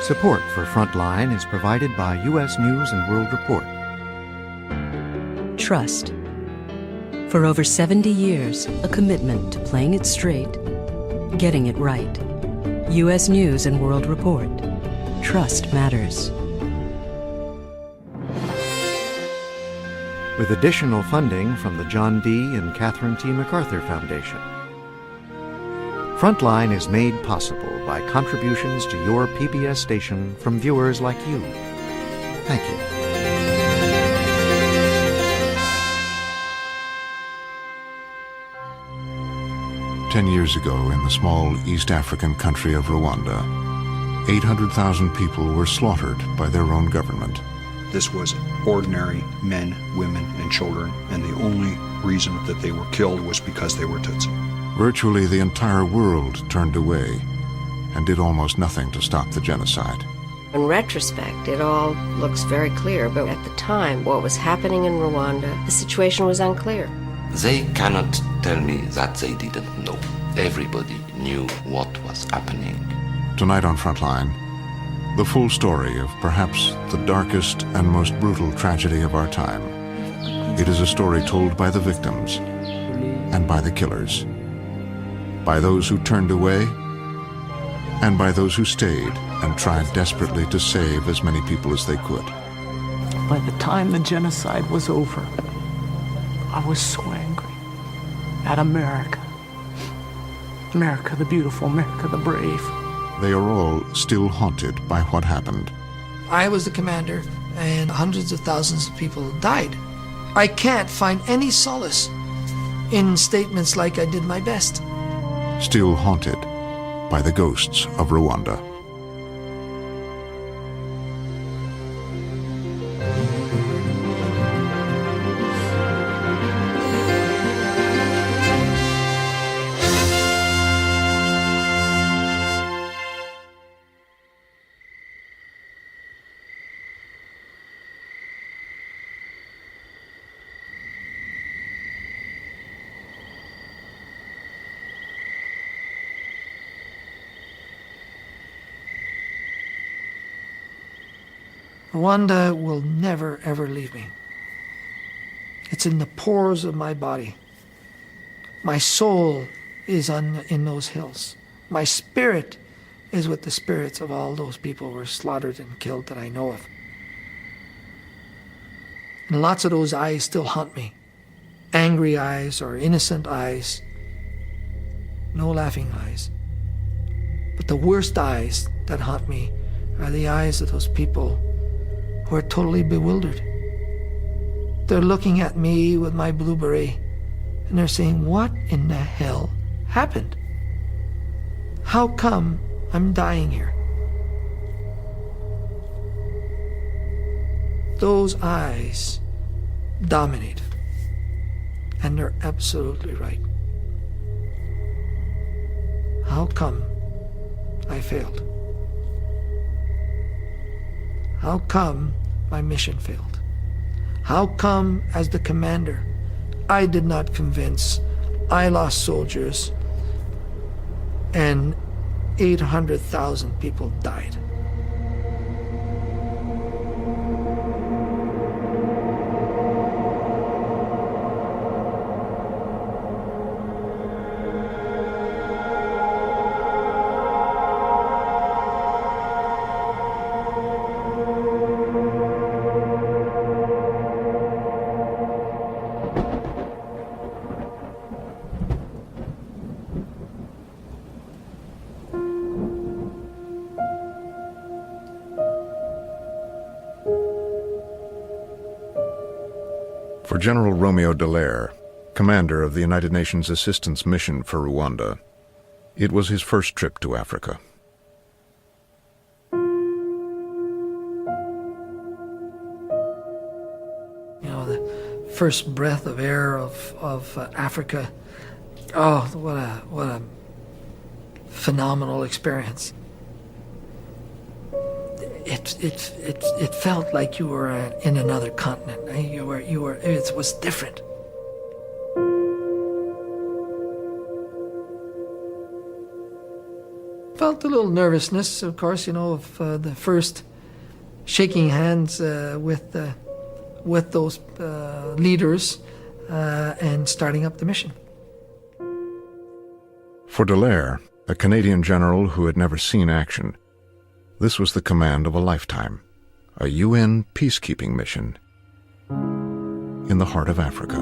Support for Frontline is provided by U.S. News and World Report. Trust. For over 70 years, a commitment to playing it straight, getting it right. U.S. News and World Report. Trust matters. With additional funding from the John D. and Catherine T. MacArthur Foundation. Frontline is made possible by contributions to your PBS station from viewers like you. Thank you. "10 years ago, in the small East African country of Rwanda, 800,000 people were slaughtered by their own government. This was ordinary men, women, and children, and the only reason that they were killed was because they were Tutsi. Virtually the entire world turned away and did almost nothing to stop the genocide. In retrospect, it all looks very clear, but at the time, what was happening in Rwanda, the situation was unclear. They cannot tell me that they didn't know. Everybody knew what was happening. Tonight on Frontline, the full story of perhaps the darkest and most brutal tragedy of our time. It is a story told by the victims and by the killers, by those who turned away and by those who stayed and tried desperately to save as many people as they could. By the time the genocide was over, I was so angry at America. America the beautiful, America the brave. They are all still haunted by what happened. I was the commander, and hundreds of thousands of people died. I can't find any solace in statements like I did my best. Still haunted by the ghosts of Rwanda. Rwanda will never, ever leave me. It's in the pores of my body. My soul is in those hills. My spirit is with the spirits of all those people who were slaughtered and killed that I know of. And lots of those eyes still haunt me. Angry eyes or innocent eyes. No laughing eyes. But the worst eyes that haunt me are the eyes of those people who are totally bewildered. They're looking at me with my blue beret, and they're saying, what in the hell happened? How come I'm dying here? Those eyes dominate, and they're absolutely right. How come I failed? How come my mission failed? How come, as the commander, I did not convince, I lost soldiers, and 800,000 people died? For General Romeo Dallaire, commander of the United Nations Assistance Mission for Rwanda, it was his first trip to Africa. You know, the first breath of air of Africa. Oh, what a phenomenal experience. It felt like you were in another continent. It was different. felt a little nervousness, of course, of the first shaking hands with those leaders and starting up the mission. For Dallaire, a Canadian general who had never seen action, this was the command of a lifetime, a UN peacekeeping mission in the heart of Africa.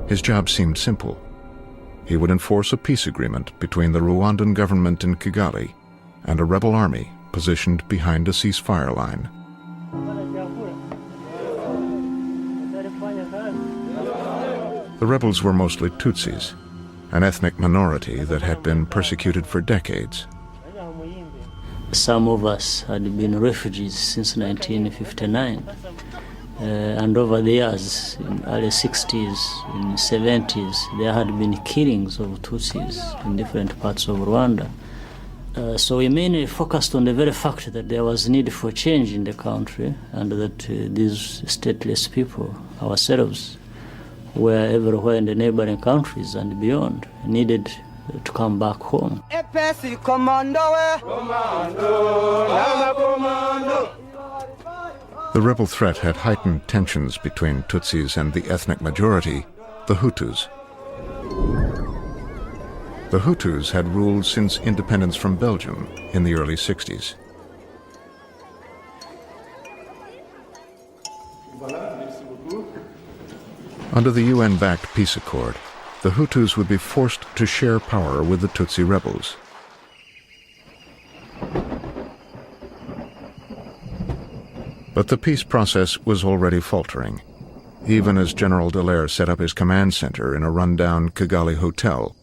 His job seemed simple. He would enforce a peace agreement between the Rwandan government in Kigali and a rebel army positioned behind a ceasefire line. The rebels were mostly Tutsis, an ethnic minority that had been persecuted for decades. Some of us had been refugees since 1959. And over the years, in early 60s, in 70s, there had been killings of Tutsis in different parts of Rwanda. So we mainly focused on the very fact that there was need for change in the country and that these stateless people, ourselves, were everywhere in the neighboring countries and beyond, needed to come back home. The rebel threat had heightened tensions between Tutsis and the ethnic majority, the Hutus. The Hutus had ruled since independence from Belgium in the early 60s. Under the UN-backed peace accord, the Hutus would be forced to share power with the Tutsi rebels. But the peace process was already faltering, even as General Dallaire set up his command center in a rundown Kigali hotel.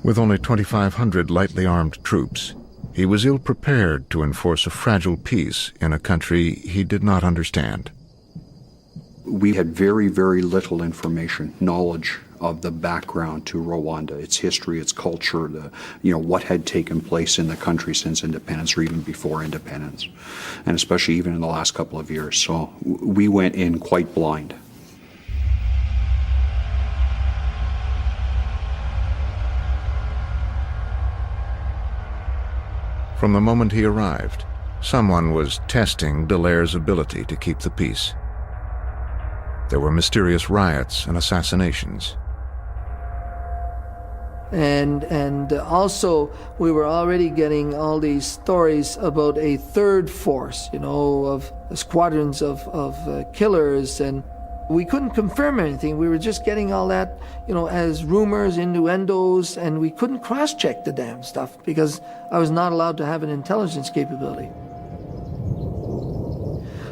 With only 2,500 lightly armed troops, he was ill-prepared to enforce a fragile peace in a country he did not understand. We had very, very little information, knowledge of the background to Rwanda, its history, its culture, what had taken place in the country since independence or even before independence, and especially even in the last couple of years. So we went in quite blind. From the moment he arrived, someone was testing Dallaire's ability to keep the peace. There were mysterious riots and assassinations. And also, we were already getting all these stories about a third force, of squadrons of killers, and we couldn't confirm anything. We were just getting all that, as rumors, innuendos, and we couldn't cross-check the damn stuff because I was not allowed to have an intelligence capability.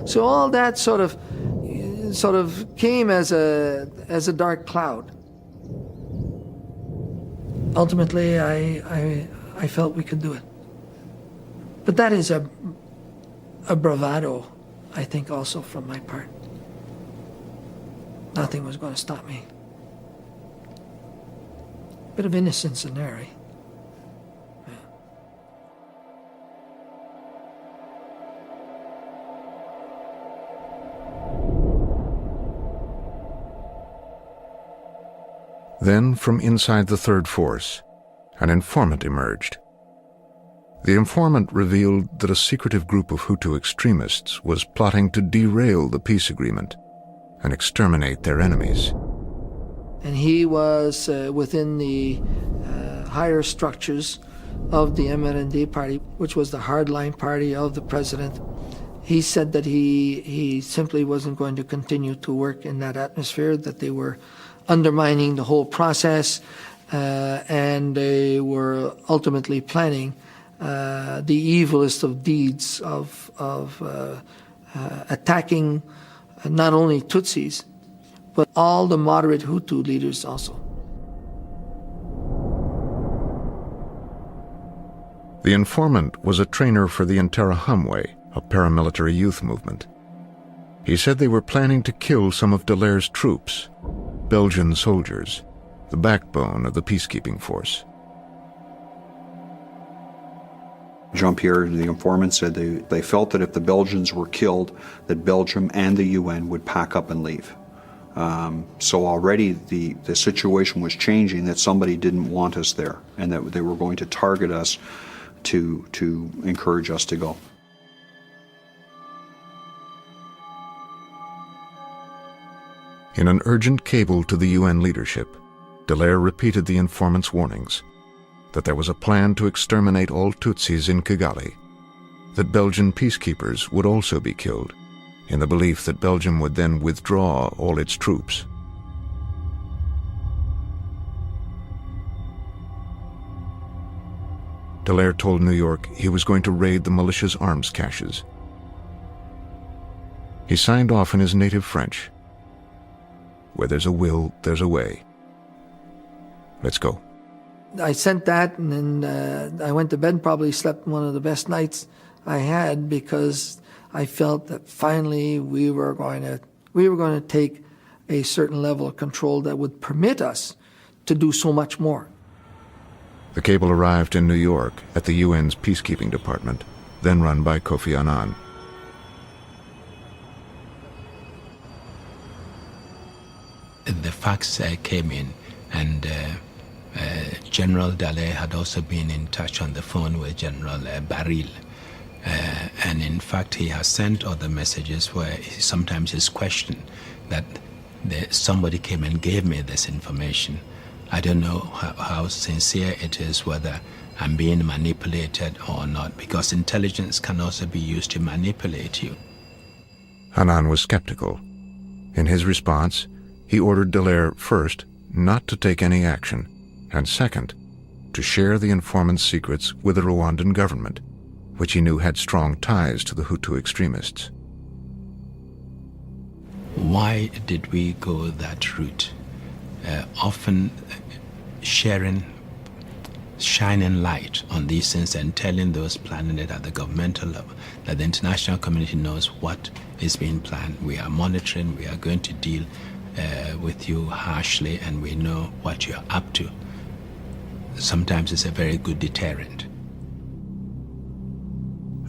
So all that sort of came as a dark cloud. Ultimately, I felt we could do it. But that is a bravado, I think, also from my part. Nothing was going to stop me. Bit of innocence in there, eh? Yeah. Then, from inside the third force, an informant emerged. The informant revealed that a secretive group of Hutu extremists was plotting to derail the peace agreement and exterminate their enemies. And he was within the higher structures of the MRND party, which was the hardline party of the president. He said that he simply wasn't going to continue to work in that atmosphere, that they were undermining the whole process, and they were ultimately planning the evilest of deeds of attacking not only Tutsis, but all the moderate Hutu leaders also. The informant was a trainer for the Interahamwe, a paramilitary youth movement. He said they were planning to kill some of Dallaire's troops, Belgian soldiers, the backbone of the peacekeeping force. Jean-Pierre, the informant, said they felt that if the Belgians were killed, that Belgium and the UN would pack up and leave. So already the situation was changing, that somebody didn't want us there and that they were going to target us to encourage us to go. In an urgent cable to the UN leadership, Dallaire repeated the informant's warnings that there was a plan to exterminate all Tutsis in Kigali, that Belgian peacekeepers would also be killed, in the belief that Belgium would then withdraw all its troops. Dallaire told New York he was going to raid the militia's arms caches. He signed off in his native French. Where there's a will, there's a way. Let's go. I sent that, and then I went to bed, probably slept one of the best nights I had, because I felt that finally we were going to take a certain level of control that would permit us to do so much more. The cable arrived in New York at the UN's peacekeeping department, then run by Kofi Annan. The facts came in, and General Dallaire had also been in touch on the phone with General Baril. And in fact, he has sent other messages where sometimes he's questioned that somebody came and gave me this information. I don't know how sincere it is, whether I'm being manipulated or not, because intelligence can also be used to manipulate you. Annan was skeptical. In his response, he ordered Dallaire, first, not to take any action, and second, to share the informant's secrets with the Rwandan government, which he knew had strong ties to the Hutu extremists. Why did we go that route? Often shining light on these things and telling those planning it at the governmental level that the international community knows what is being planned. We are monitoring, we are going to deal with you harshly, and we know what you're up to. Sometimes it's a very good deterrent.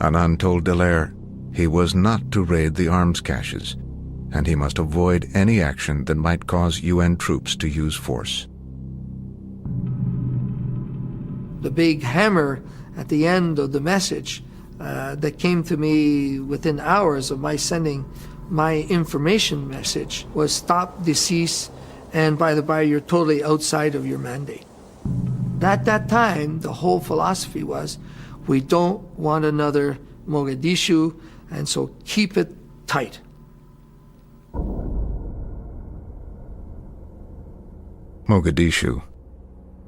Annan told Dallaire he was not to raid the arms caches, and he must avoid any action that might cause UN troops to use force. The big hammer at the end of the message that came to me within hours of my sending my information message was stop, decease, and by the by, you're totally outside of your mandate. At that time, the whole philosophy was, we don't want another Mogadishu, and so keep it tight. Mogadishu.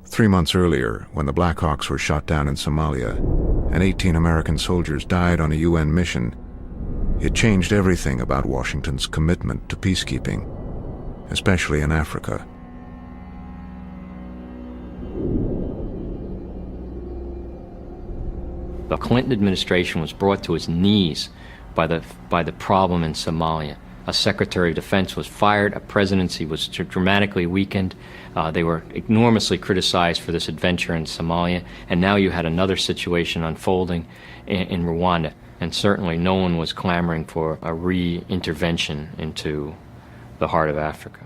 3 months earlier, when the Blackhawks were shot down in Somalia, and 18 American soldiers died on a UN mission, it changed everything about Washington's commitment to peacekeeping, especially in Africa. The Clinton administration was brought to its knees by the problem in Somalia. A Secretary of Defense was fired, a presidency was dramatically weakened, they were enormously criticized for this adventure in Somalia, and now you had another situation unfolding in Rwanda, and certainly no one was clamoring for a re-intervention into the heart of Africa.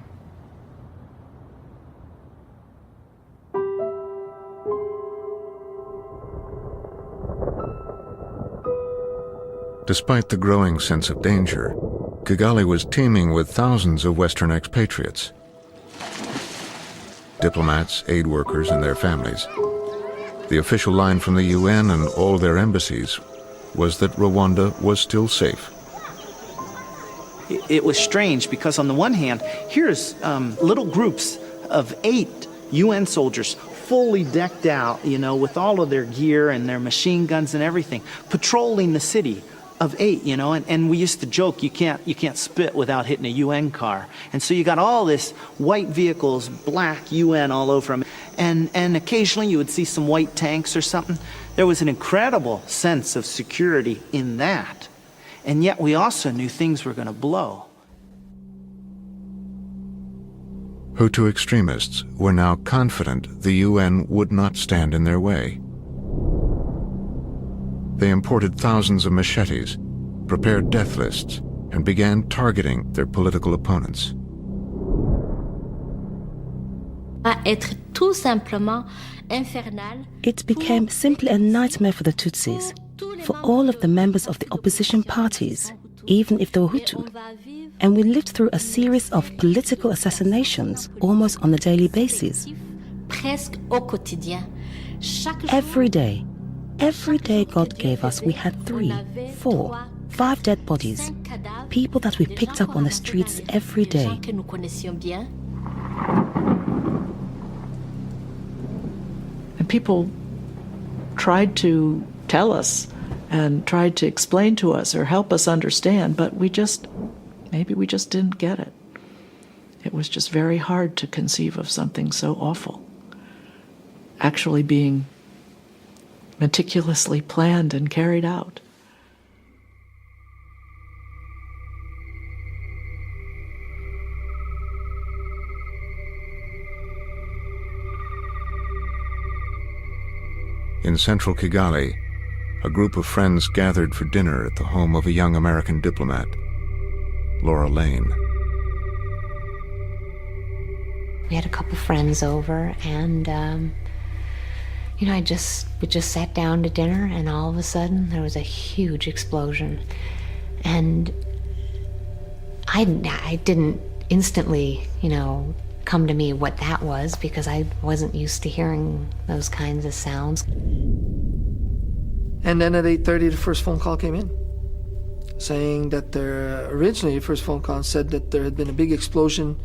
Despite the growing sense of danger, Kigali was teeming with thousands of Western expatriates. Diplomats, aid workers, and their families. The official line from the UN and all their embassies was that Rwanda was still safe. It was strange because on the one hand, here's little groups of 8 UN soldiers fully decked out, with all of their gear and their machine guns and everything, patrolling the city of 8, and we used to joke, you can't spit without hitting a UN car. And so you got all this white vehicles, black UN all over them, and occasionally you would see some white tanks or something. There was an incredible sense of security in that. And yet we also knew things were going to blow. Hutu extremists were now confident the UN would not stand in their way. They imported thousands of machetes, prepared death lists, and began targeting their political opponents. It became simply a nightmare for the Tutsis, for all of the members of the opposition parties, even if they were Hutu. And we lived through a series of political assassinations almost on a daily basis. Every day God gave us, we had 3, 4, 5 dead bodies, people that we picked up on the streets every day. And people tried to tell us and tried to explain to us or help us understand, but maybe we just didn't get it. It was just very hard to conceive of something so awful actually being meticulously planned and carried out. In central Kigali, a group of friends gathered for dinner at the home of a young American diplomat, Laura Lane. We had a couple friends over, and we just sat down to dinner, and all of a sudden there was a huge explosion, and I didn't instantly, come to me what that was, because I wasn't used to hearing those kinds of sounds. And then at 8:30, the first phone call came in, saying that originally the first phone call said that there had been a big explosion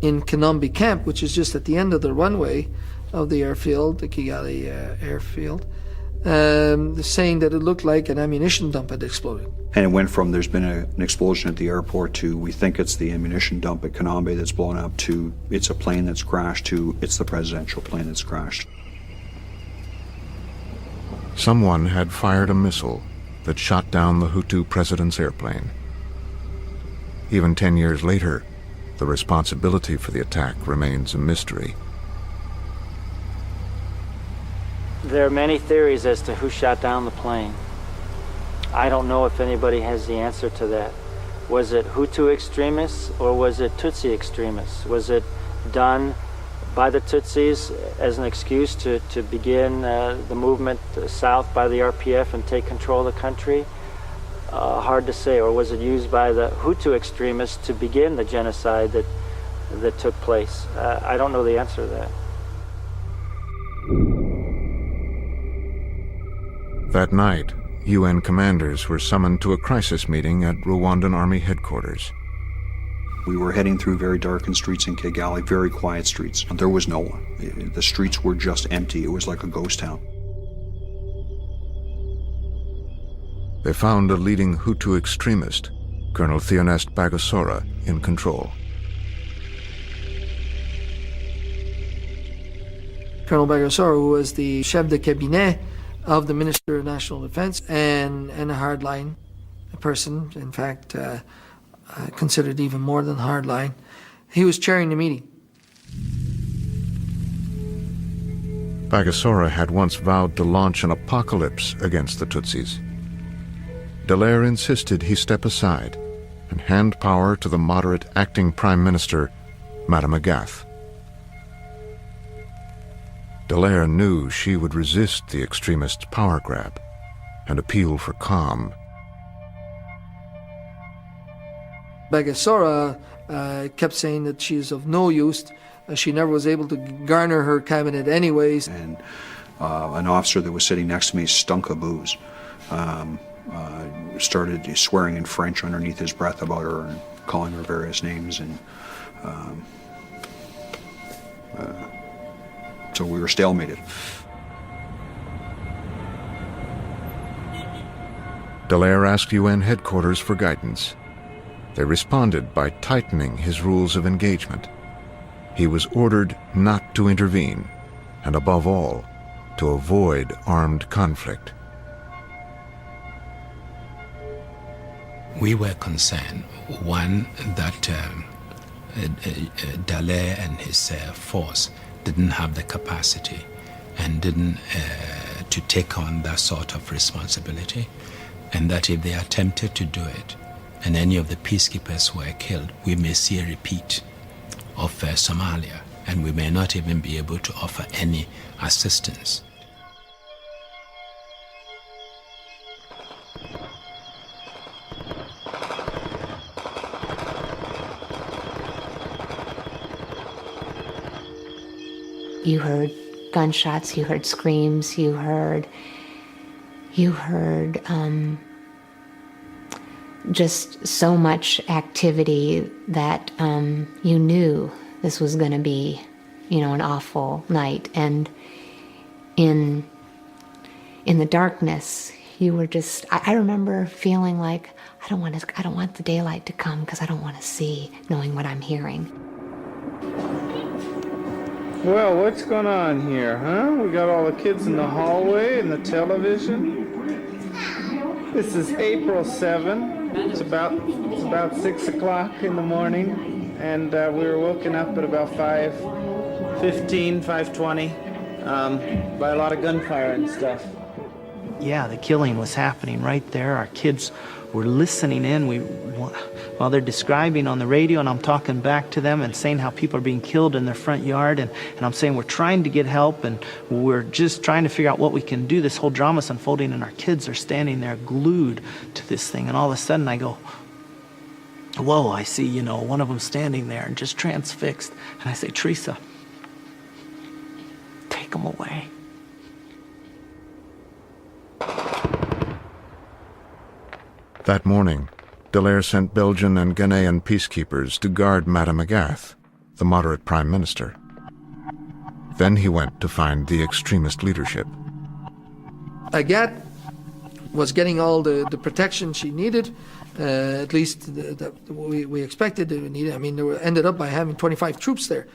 in Kinombe camp, which is just at the end of the runway of the airfield, the Kigali airfield, saying that it looked like an ammunition dump had exploded. And it went from there's been an explosion at the airport to we think it's the ammunition dump at Kinombe that's blown up to it's a plane that's crashed to it's the presidential plane that's crashed. Someone had fired a missile that shot down the Hutu president's airplane. Even 10 years later, the responsibility for the attack remains a mystery. There are many theories as to who shot down the plane. I don't know if anybody has the answer to that. Was it Hutu extremists or was it Tutsi extremists? Was it done by the Tutsis as an excuse to begin the movement south by the RPF and take control of the country? Hard to say. Or was it used by the Hutu extremists to begin the genocide that took place? I don't know the answer to that. That night, UN commanders were summoned to a crisis meeting at Rwandan Army headquarters. We were heading through very darkened streets in Kigali, very quiet streets. There was no one. The streets were just empty. It was like a ghost town. They found a leading Hutu extremist, Colonel Theoneste Bagosora, in control. Colonel Bagosora, who was the chef de cabinet of the Minister of National Defense and a hardline person, in fact, considered even more than hardline. He was chairing the meeting. Bagosora had once vowed to launch an apocalypse against the Tutsis. Dallaire insisted he step aside and hand power to the moderate acting Prime Minister, Madame Agath. Dallaire knew she would resist the extremist's power grab and appeal for calm. Bagosora kept saying that she is of no use. She never was able to garner her cabinet anyways. And an officer that was sitting next to me stunk of booze. Started swearing in French underneath his breath about her and calling her various names. And so we were stalemated. Dallaire asked UN headquarters for guidance. They responded by tightening his rules of engagement. He was ordered not to intervene, and above all, to avoid armed conflict. We were concerned, one, that Dallaire and his force didn't have the capacity and didn't to take on that sort of responsibility, and that if they attempted to do it, and any of the peacekeepers were killed, we may see a repeat of Somalia, and we may not even be able to offer any assistance. You heard gunshots, you heard screams, you heard just so much activity that you knew this was going to be, an awful night. And in the darkness, you were just, I remember feeling like, I don't want the daylight to come because I don't want to see, knowing what I'm hearing. Well, what's going on here, huh? We got all the kids in the hallway and the television. This is April 7. It's about 6 o'clock in the morning, and we were woken up at about 5:15, 5:20 by a lot of gunfire and stuff. Yeah, the killing was happening right there. Our kids were listening in. While they're describing on the radio, and I'm talking back to them and saying how people are being killed in their front yard, and I'm saying we're trying to get help, and we're just trying to figure out what we can do. This whole drama's unfolding, and our kids are standing there glued to this thing, and all of a sudden I go, whoa, I see, one of them standing there and just transfixed, and I say, Teresa, take them away. That morning, Dallaire sent Belgian and Ghanaian peacekeepers to guard Madame Agath, the moderate prime minister. Then he went to find the extremist leadership. Agath was getting all the protection she needed, at least that we expected to need. I mean, ended up by having 25 troops there.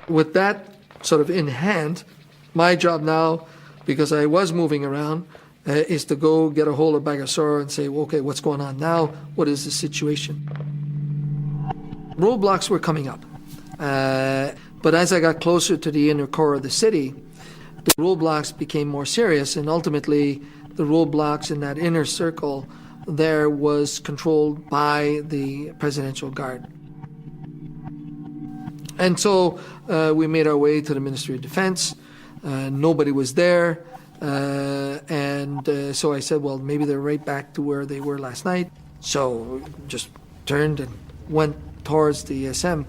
With that sort of in hand, my job now, because I was moving around, is to go get a hold of Bagassar and say, okay, what's going on now? What is the situation? Roadblocks were coming up. But as I got closer to the inner core of the city, the roadblocks became more serious, and ultimately the roadblocks in that inner circle there was controlled by the Presidential Guard. And so we made our way to the Ministry of Defense. Nobody was there. So I said, well, maybe they're right back to where they were last night. So just turned and went towards the SM.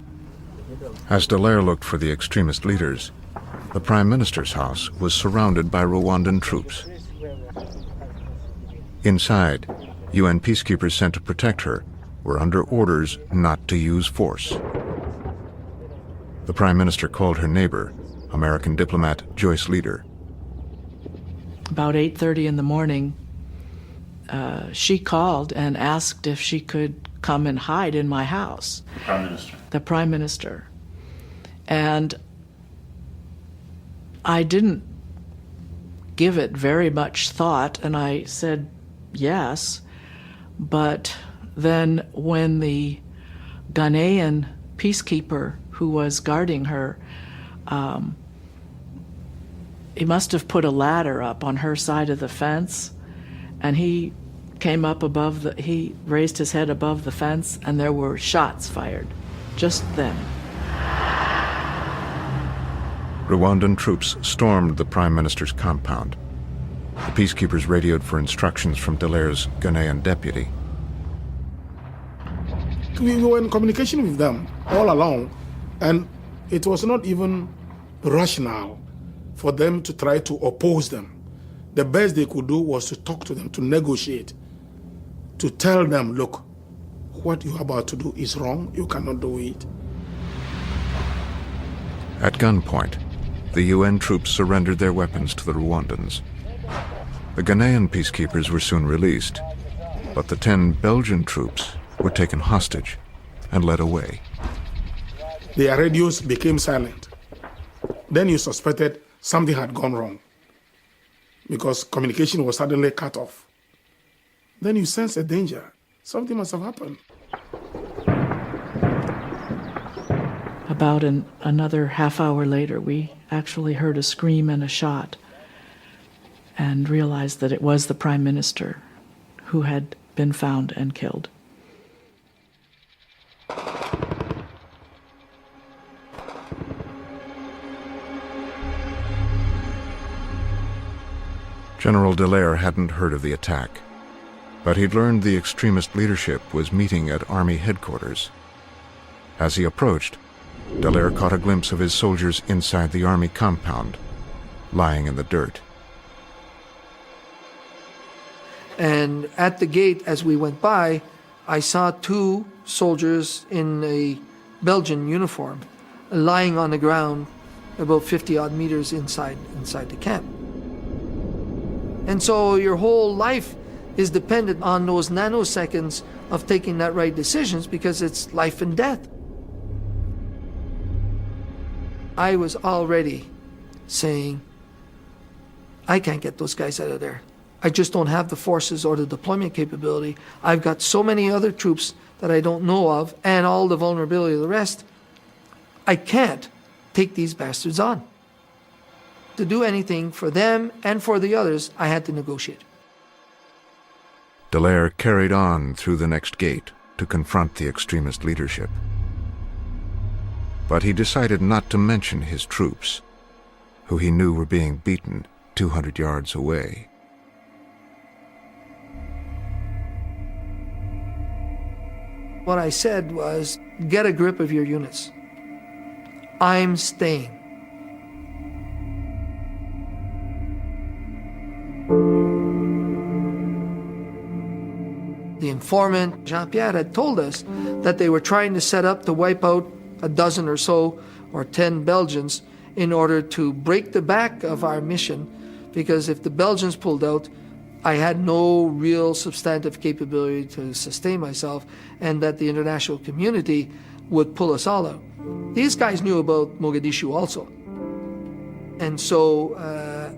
As Dallaire looked for the extremist leaders, the Prime Minister's house was surrounded by Rwandan troops. Inside, UN peacekeepers sent to protect her were under orders not to use force. The Prime Minister called her neighbor, American diplomat Joyce Leader. About 8:30 in the morning, she called and asked if she could come and hide in my house. The Prime Minister. The Prime Minister. And I didn't give it very much thought, and I said yes. But then when the Ghanaian peacekeeper who was guarding her, he must have put a ladder up on her side of the fence, and he came up he raised his head above the fence, and there were shots fired just then. Rwandan troops stormed the Prime Minister's compound. The peacekeepers radioed for instructions from Dallaire's Ghanaian deputy. We were in communication with them all along, and it was not even rational for them to try to oppose them. The best they could do was to talk to them, to negotiate, to tell them, look, what you're about to do is wrong, you cannot do it. At gunpoint, the UN troops surrendered their weapons to the Rwandans. The Ghanaian peacekeepers were soon released, but the 10 Belgian troops were taken hostage and led away. Their radios became silent. Then you suspected something had gone wrong because communication was suddenly cut off. Then you sense a danger. Something must have happened. About another half hour later, we actually heard a scream and a shot and realized that it was the Prime Minister who had been found and killed. General Dallaire hadn't heard of the attack, but he'd learned the extremist leadership was meeting at Army headquarters. As he approached, Dallaire caught a glimpse of his soldiers inside the Army compound, lying in the dirt. And at the gate, as we went by, I saw two soldiers in a Belgian uniform lying on the ground about 50-odd meters inside the camp. And so your whole life is dependent on those nanoseconds of taking that right decisions, because it's life and death. I was already saying, I can't get those guys out of there. I just don't have the forces or the deployment capability. I've got so many other troops that I don't know of, and all the vulnerability of the rest. I can't take these bastards on. To do anything for them and for the others, I had to negotiate. Dallaire carried on through the next gate to confront the extremist leadership. But he decided not to mention his troops, who he knew were being beaten 200 yards away. What I said was, get a grip of your units. I'm staying. The informant, Jean-Pierre, had told us that they were trying to set up to wipe out a dozen or so, or 10 Belgians, in order to break the back of our mission, because if the Belgians pulled out, I had no real substantive capability to sustain myself, and that the international community would pull us all out. These guys knew about Mogadishu also. And so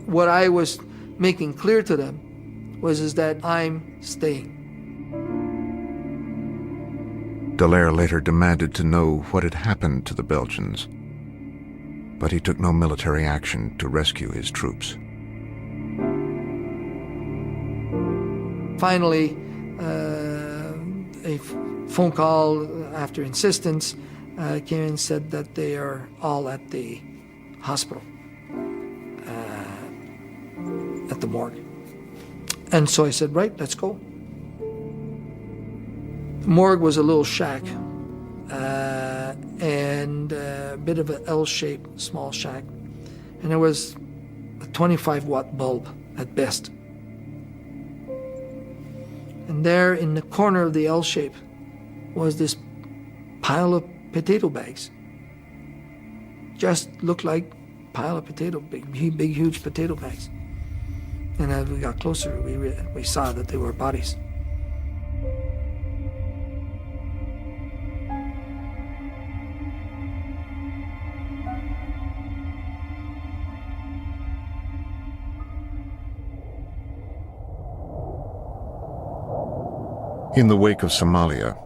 what I was making clear to them was that I'm staying. Dallaire later demanded to know what had happened to the Belgians, but he took no military action to rescue his troops. Finally, a phone call after insistence came and said that they are all at the hospital, at the morgue. And so I said, right, let's go. The morgue was a little shack, and a bit of an L-shaped small shack. And there was a 25-watt bulb at best. And there in the corner of the L shape was this pile of potato bags. Just looked like a pile of big, huge potato bags. And as we got closer, we saw that they were bodies. In the wake of Somalia,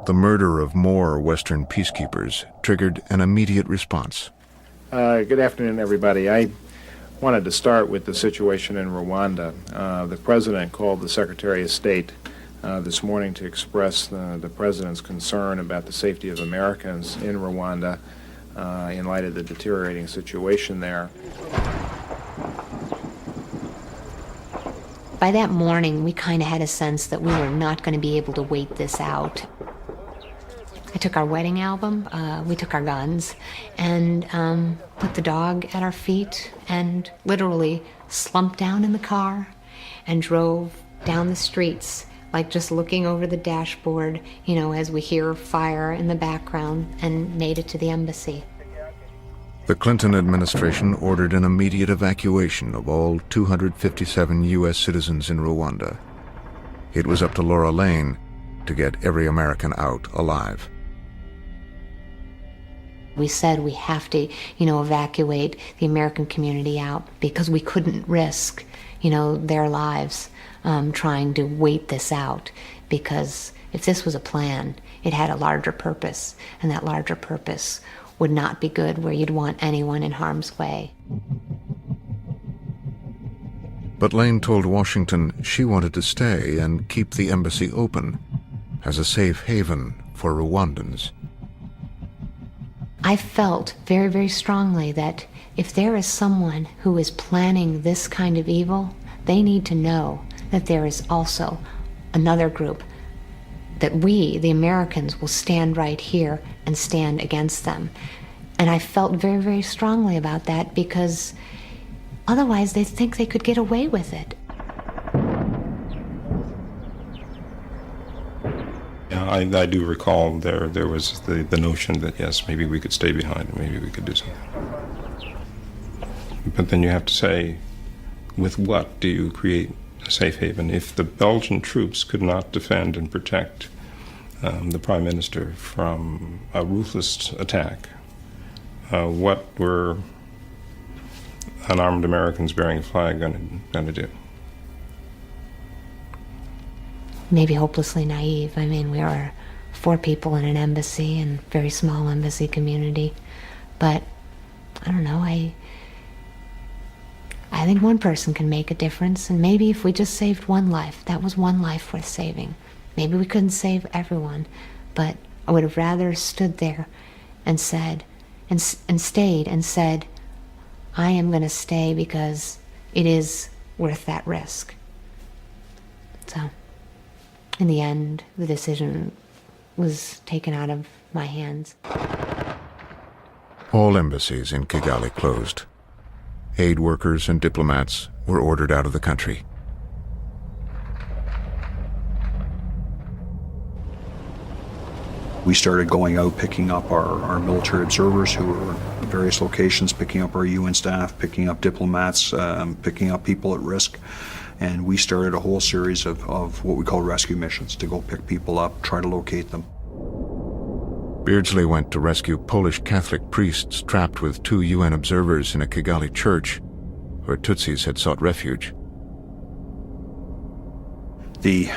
the murder of more Western peacekeepers triggered an immediate response. Good afternoon, everybody. I wanted to start with the situation in Rwanda. The President called the Secretary of State this morning to express the President's concern about the safety of Americans in Rwanda in light of the deteriorating situation there. By that morning, we kind of had a sense that we were not going to be able to wait this out. I took our wedding album, we took our guns, and put the dog at our feet, and literally slumped down in the car and drove down the streets, like just looking over the dashboard, you know, as we hear fire in the background, and made it to the embassy. The Clinton administration ordered an immediate evacuation of all 257 U.S. citizens in Rwanda. It was up to Laura Lane to get every American out alive. We said we have to, evacuate the American community out because we couldn't risk, their lives trying to wait this out, because if this was a plan, it had a larger purpose, and that larger purpose would not be good where you'd want anyone in harm's way. But Lane told Washington she wanted to stay and keep the embassy open as a safe haven for Rwandans. I felt very, very strongly that if there is someone who is planning this kind of evil, They need to know that there is also another group, that we, the Americans, will stand right here and stand against them. And I felt very, very strongly about that, because otherwise they think they could get away with it. Yeah, I do recall there was the notion that, yes, maybe we could stay behind and maybe we could do something. But then you have to say, with what do you create a safe haven? If the Belgian troops could not defend and protect the Prime Minister from a ruthless attack, what were unarmed Americans bearing a flag going to do? Maybe hopelessly naive. I mean, we were 4 people in an embassy, and very small embassy community. But I don't know, I think one person can make a difference, and maybe if we just saved one life, that was one life worth saving. Maybe we couldn't save everyone, but I would have rather stood there and said, and stayed and said, I am going to stay because it is worth that risk. So, in the end, the decision was taken out of my hands. All embassies in Kigali closed. Aid workers and diplomats were ordered out of the country. We started going out, picking up our military observers who were at various locations, picking up our UN staff, picking up diplomats, picking up people at risk. And we started a whole series of what we call rescue missions to go pick people up, try to locate them. Beardsley went to rescue Polish Catholic priests trapped with 2 UN observers in a Kigali church where Tutsis had sought refuge. The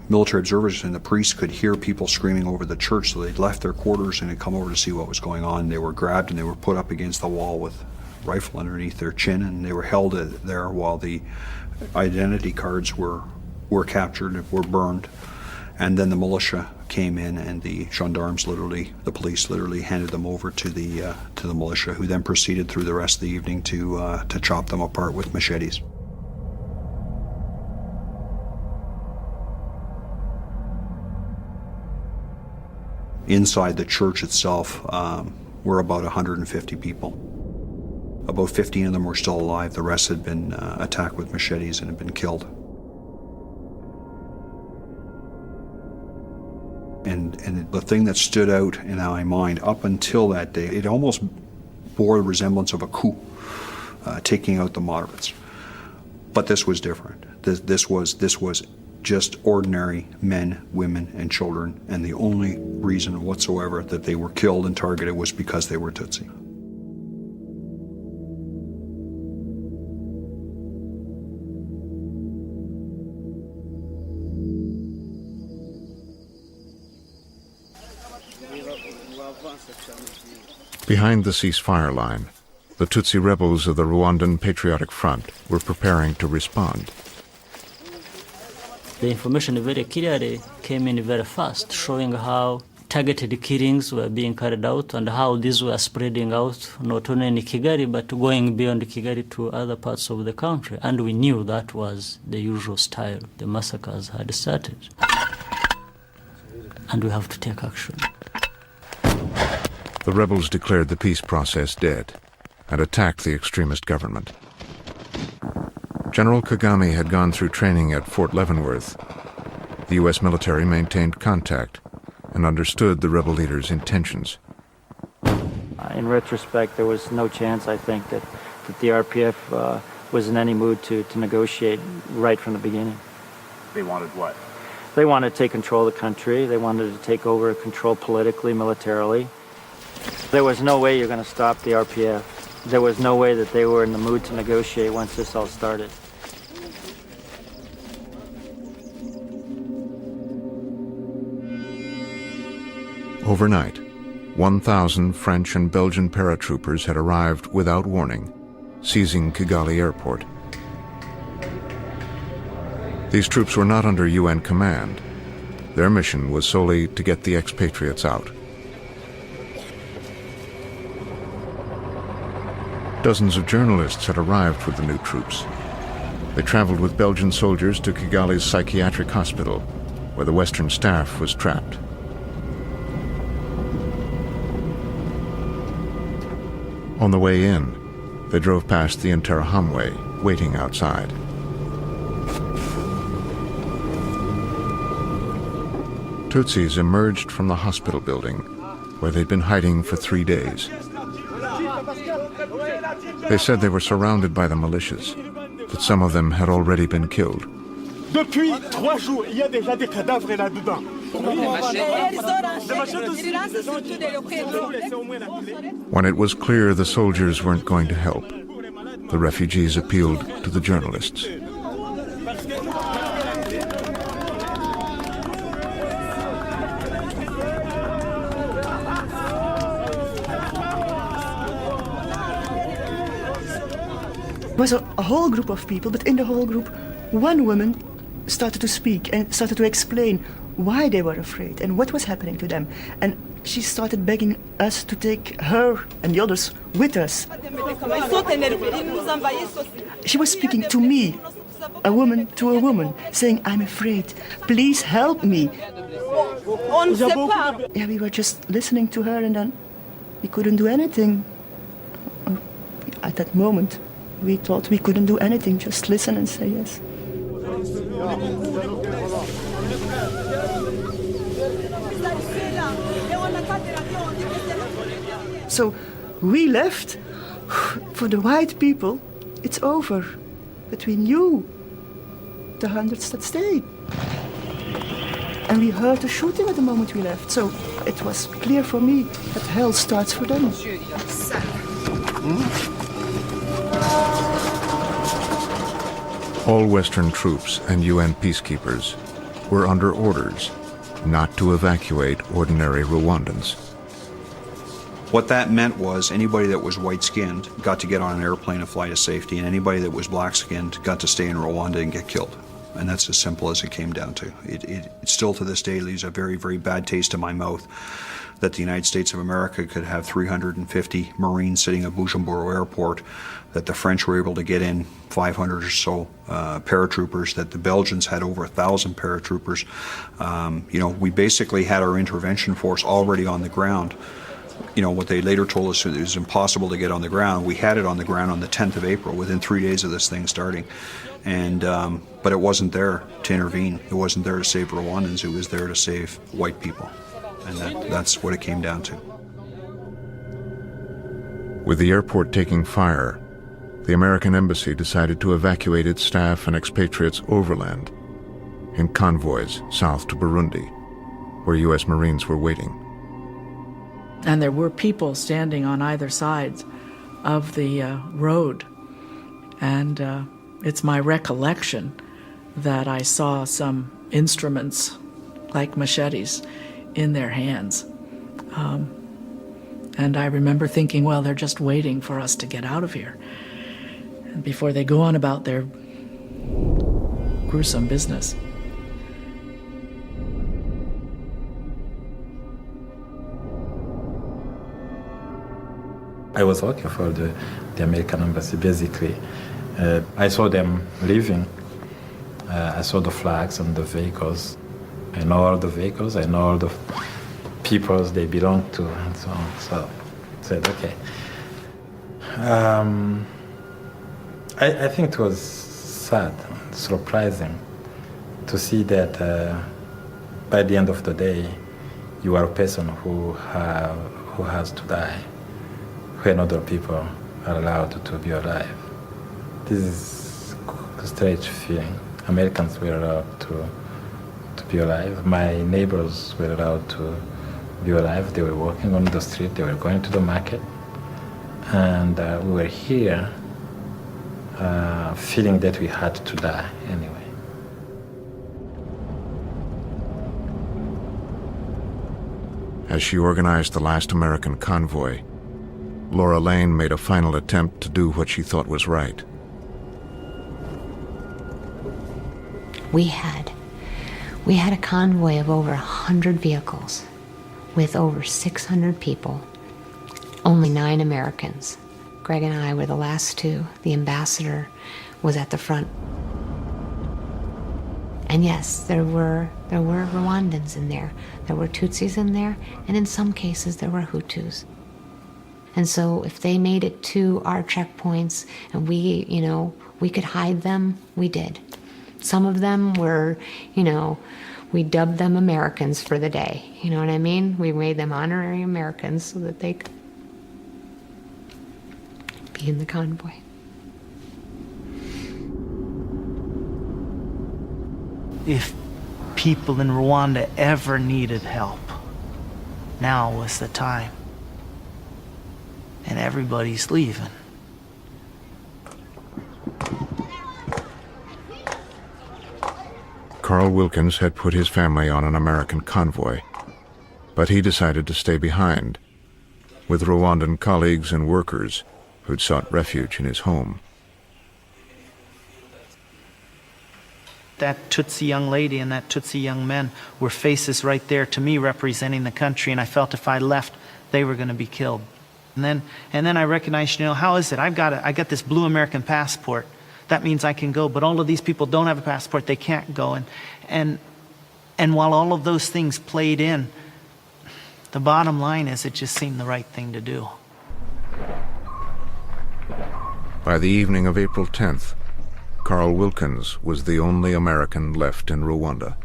military observers and the priests could hear people screaming over the church, so they'd left their quarters and had come over to see what was going on. They were grabbed and they were put up against the wall with a rifle underneath their chin, and they were held there while the identity cards were captured, were burned. And then the militia came in, and the gendarmes the police literally handed them over to the militia, who then proceeded through the rest of the evening to chop them apart with machetes. Inside the church itself were about 150 people. About 15 of them were still alive. The rest had been attacked with machetes and had been killed. And the thing that stood out in my mind up until that day, it almost bore the resemblance of a coup, taking out the moderates. But this was different. This was just ordinary men, women, and children, and the only reason whatsoever that they were killed and targeted was because they were Tutsi. Behind the ceasefire line, the Tutsi rebels of the Rwandan Patriotic Front were preparing to respond. The information very clearly came in very fast, showing how targeted killings were being carried out and how these were spreading out not only in Kigali but going beyond Kigali to other parts of the country. And we knew that was the usual style the massacres had started. And we have to take action. The rebels declared the peace process dead and attacked the extremist government. General Kagame had gone through training at Fort Leavenworth. The U.S. military maintained contact and understood the rebel leader's intentions. In retrospect, there was no chance, I think, that the RPF was in any mood to negotiate right from the beginning. They wanted what? They wanted to take control of the country. They wanted to take over control politically, militarily. There was no way you're going to stop the RPF. There was no way that they were in the mood to negotiate once this all started. Overnight, 1,000 French and Belgian paratroopers had arrived without warning, seizing Kigali airport. These troops were not under UN command. Their mission was solely to get the expatriates out. Dozens of journalists had arrived with the new troops. They traveled with Belgian soldiers to Kigali's psychiatric hospital, where the Western staff was trapped. On the way in, they drove past the Interahamwe, waiting outside. Tutsis emerged from the hospital building, where they'd been hiding for 3 days. They said they were surrounded by the militias, that some of them had already been killed. Depuis 3 jours, il y a déjà des cadavres là-dedans. When it was clear the soldiers weren't going to help, the refugees appealed to the journalists. It was a whole group of people, but in the whole group, one woman started to speak and started to explain why they were afraid and what was happening to them. And she started begging us to take her and the others with us. She was speaking to me, a woman to a woman, saying, "I'm afraid, please help me." Yeah, we were just listening to her, and then we couldn't do anything. At that moment, we thought we couldn't do anything, just listen and say yes. So we left. For the white people, it's over. But we knew the hundreds that stayed. And we heard the shooting at the moment we left. So it was clear for me that hell starts for them. All Western troops and UN peacekeepers were under orders not to evacuate ordinary Rwandans. What that meant was anybody that was white-skinned got to get on an airplane and fly to safety, and anybody that was black-skinned got to stay in Rwanda and get killed. And that's as simple as it came down to. It still to this day leaves a very, very bad taste in my mouth that the United States of America could have 350 Marines sitting at Bujumbura Airport, that the French were able to get in 500 or so paratroopers, that the Belgians had over 1,000 paratroopers. You know, we basically had our intervention force already on the ground. You know, what they later told us, it was impossible to get on the ground. We had it on the ground on the 10th of April, within 3 days of this thing starting. And, but it wasn't there to intervene. It wasn't there to save Rwandans. It was there to save white people. And that's what it came down to. With the airport taking fire, the American embassy decided to evacuate its staff and expatriates overland in convoys south to Burundi, where U.S. Marines were waiting. And there were people standing on either side of the road. And it's my recollection that I saw some instruments like machetes in their hands. And I remember thinking, well, they're just waiting for us to get out of here. And before they go on about their gruesome business. I was working for the American embassy, basically. I saw them leaving. I saw the flags and the vehicles. I know all the vehicles, I know all the peoples they belong to, and so on. So I said, okay. I think it was sad, surprising to see that by the end of the day, you are a person who has to die, when other people are allowed to be alive. This is a strange feeling. Americans were allowed to be alive. My neighbors were allowed to be alive. They were walking on the street, they were going to the market. And we were here feeling that we had to die anyway. As she organized the last American convoy, Laura Lane made a final attempt to do what she thought was right. We had a convoy of over 100 vehicles with over 600 people, only 9 Americans. Greg and I were the last 2. The ambassador was at the front And yes, there were Rwandans in there. There were Tutsis in there, and in some cases there were Hutus. And so if they made it to our checkpoints and we could hide them, we did. Some of them were, we dubbed them Americans for the day. You know what I mean? We made them honorary Americans so that they could be in the convoy. If people in Rwanda ever needed help, now was the time. And everybody's leaving. Carl Wilkins had put his family on an American convoy, but he decided to stay behind with Rwandan colleagues and workers who'd sought refuge in his home. That Tutsi young lady and that Tutsi young man were faces right there to me representing the country, and I felt if I left, they were going to be killed. And then I recognized, how is it? I got this blue American passport. That means I can go, but all of these people don't have a passport. They can't go. And while all of those things played in, the bottom line is it just seemed the right thing to do. By the evening of April 10th, Carl Wilkins was the only American left in Rwanda.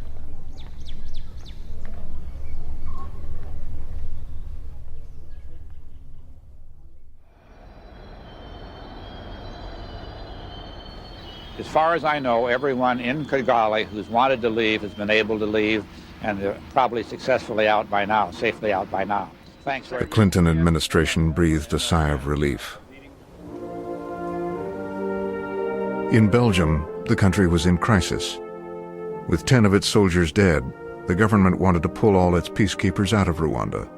As far as I know, everyone in Kigali who's wanted to leave has been able to leave, and they're probably successfully out by now, safely out by now. Thanks very much. The Clinton administration breathed a sigh of relief. In Belgium, the country was in crisis. With 10 of its soldiers dead, the government wanted to pull all its peacekeepers out of Rwanda.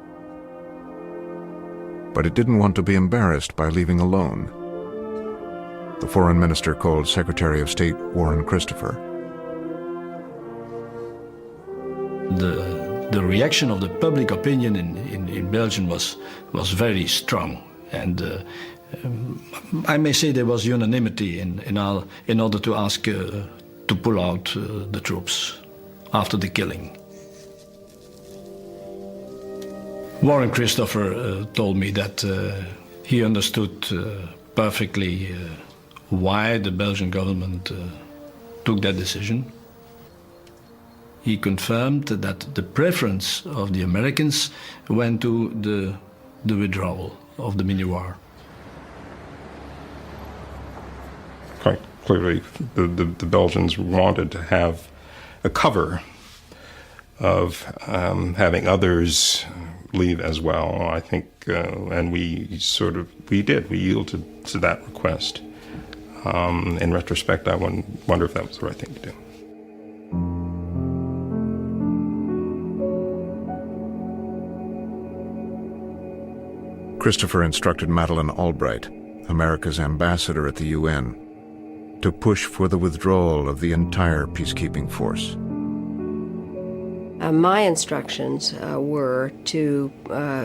But it didn't want to be embarrassed by leaving alone. The foreign minister called Secretary of State Warren Christopher. The reaction of the public opinion in Belgium was very strong, and I may say there was unanimity in order to ask to pull out the troops after the killing. Warren Christopher told me that he understood perfectly why the Belgian government took that decision. He confirmed that the preference of the Americans went to the withdrawal of the Minuar. Quite clearly, the Belgians wanted to have a cover of having others leave as well, I think, and we did. We yielded to that request. In retrospect, I wonder if that was the right thing to do. Christopher instructed Madeleine Albright, America's ambassador at the UN, to push for the withdrawal of the entire peacekeeping force. My instructions were to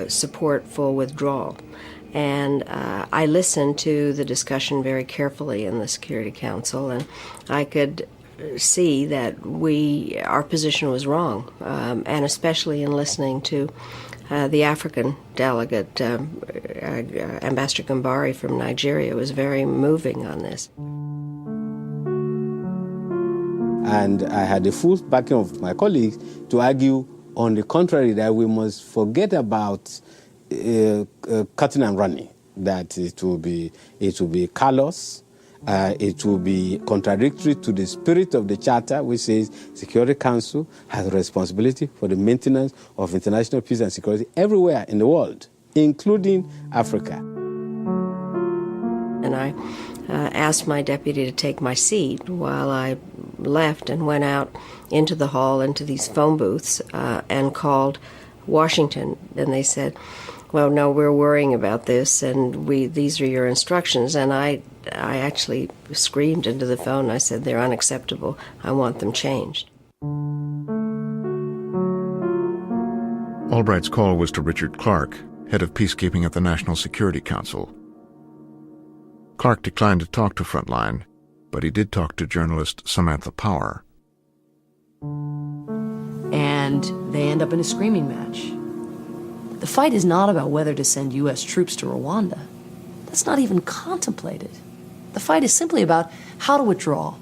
support full withdrawal. And I listened to the discussion very carefully in the Security Council, and I could see that our position was wrong, and especially in listening to the African delegate, Ambassador Gambari from Nigeria, was very moving on this. And I had the full backing of my colleagues to argue on the contrary, that we must forget about cutting and running, that it will be callous, it will be contradictory to the spirit of the Charter, which says Security Council has a responsibility for the maintenance of international peace and security everywhere in the world, including Africa. And I asked my deputy to take my seat while I left and went out into the hall, into these phone booths, and called Washington. And they said, well, no, we're worrying about this, and these are your instructions. And I actually screamed into the phone. I said, they're unacceptable. I want them changed. Albright's call was to Richard Clark, head of peacekeeping at the National Security Council. Clark declined to talk to Frontline, but he did talk to journalist Samantha Power. and they end up in a screaming match. The fight is not about whether to send U.S. troops to Rwanda. That's not even contemplated. The fight is simply about how to withdraw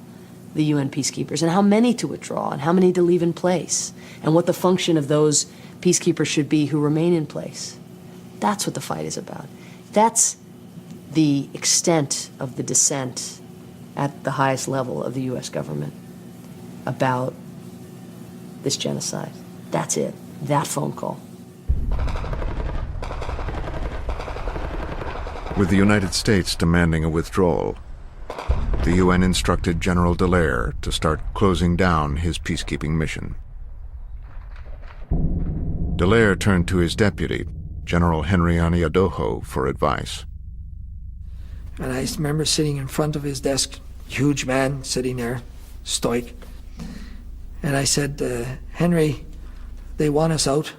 the UN peacekeepers and how many to withdraw and how many to leave in place and what the function of those peacekeepers should be who remain in place. That's what the fight is about. That's the extent of the dissent at the highest level of the U.S. government about this genocide. That's it. That phone call. With the United States demanding a withdrawal, the UN instructed General Dallaire to start closing down his peacekeeping mission. Dallaire turned to his deputy, General Henry Aniadoho, for advice. And I remember sitting in front of his desk, huge man sitting there, stoic. And I said, Henry, they want us out.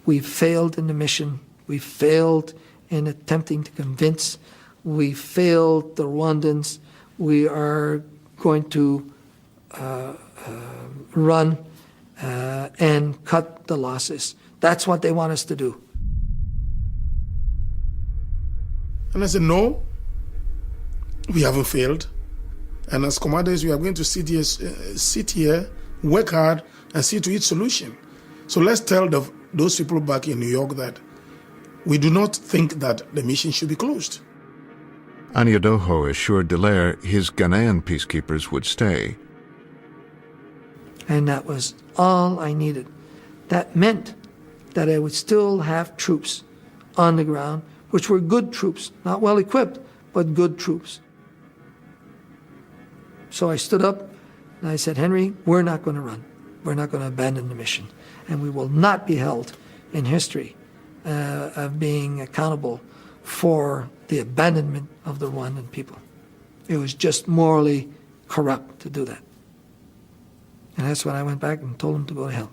We've failed in the mission. We've failed in attempting to convince. We failed the Rwandans. We are going to run and cut the losses. That's what they want us to do. And I said, no, we haven't failed. And as commanders, we are going to sit here, work hard, and see to its solution. So let's tell those people back in New York that we do not think that the mission should be closed. Aniadoho assured Dallaire his Ghanaian peacekeepers would stay. And that was all I needed. That meant that I would still have troops on the ground, which were good troops, not well equipped, but good troops. So I stood up and I said, Henry, we're not going to run. We're not going to abandon the mission. And we will not be held in history of being accountable for the abandonment of the Rwandan people. It was just morally corrupt to do that. And that's when I went back and told them to go to hell.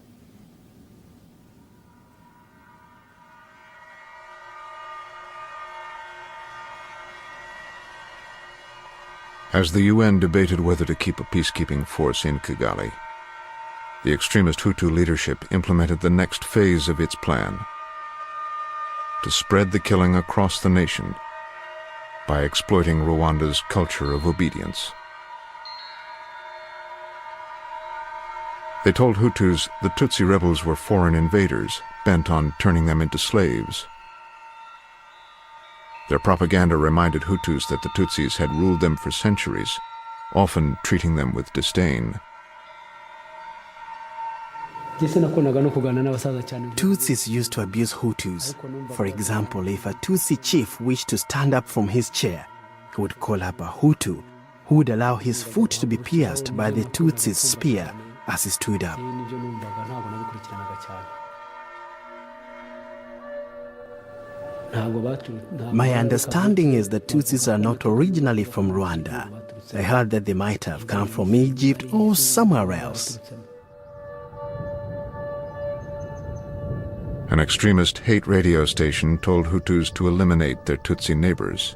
As the UN debated whether to keep a peacekeeping force in Kigali, the extremist Hutu leadership implemented the next phase of its plan: to spread the killing across the nation by exploiting Rwanda's culture of obedience. They told Hutus the Tutsi rebels were foreign invaders bent on turning them into slaves. Their propaganda reminded Hutus that the Tutsis had ruled them for centuries, often treating them with disdain. Tutsis used to abuse Hutus. For example, if a Tutsi chief wished to stand up from his chair, he would call up a Hutu who would allow his foot to be pierced by the Tutsi's spear as he stood up. My understanding is that Tutsis are not originally from Rwanda. I heard that they might have come from Egypt or somewhere else. An extremist hate radio station told Hutus to eliminate their Tutsi neighbors.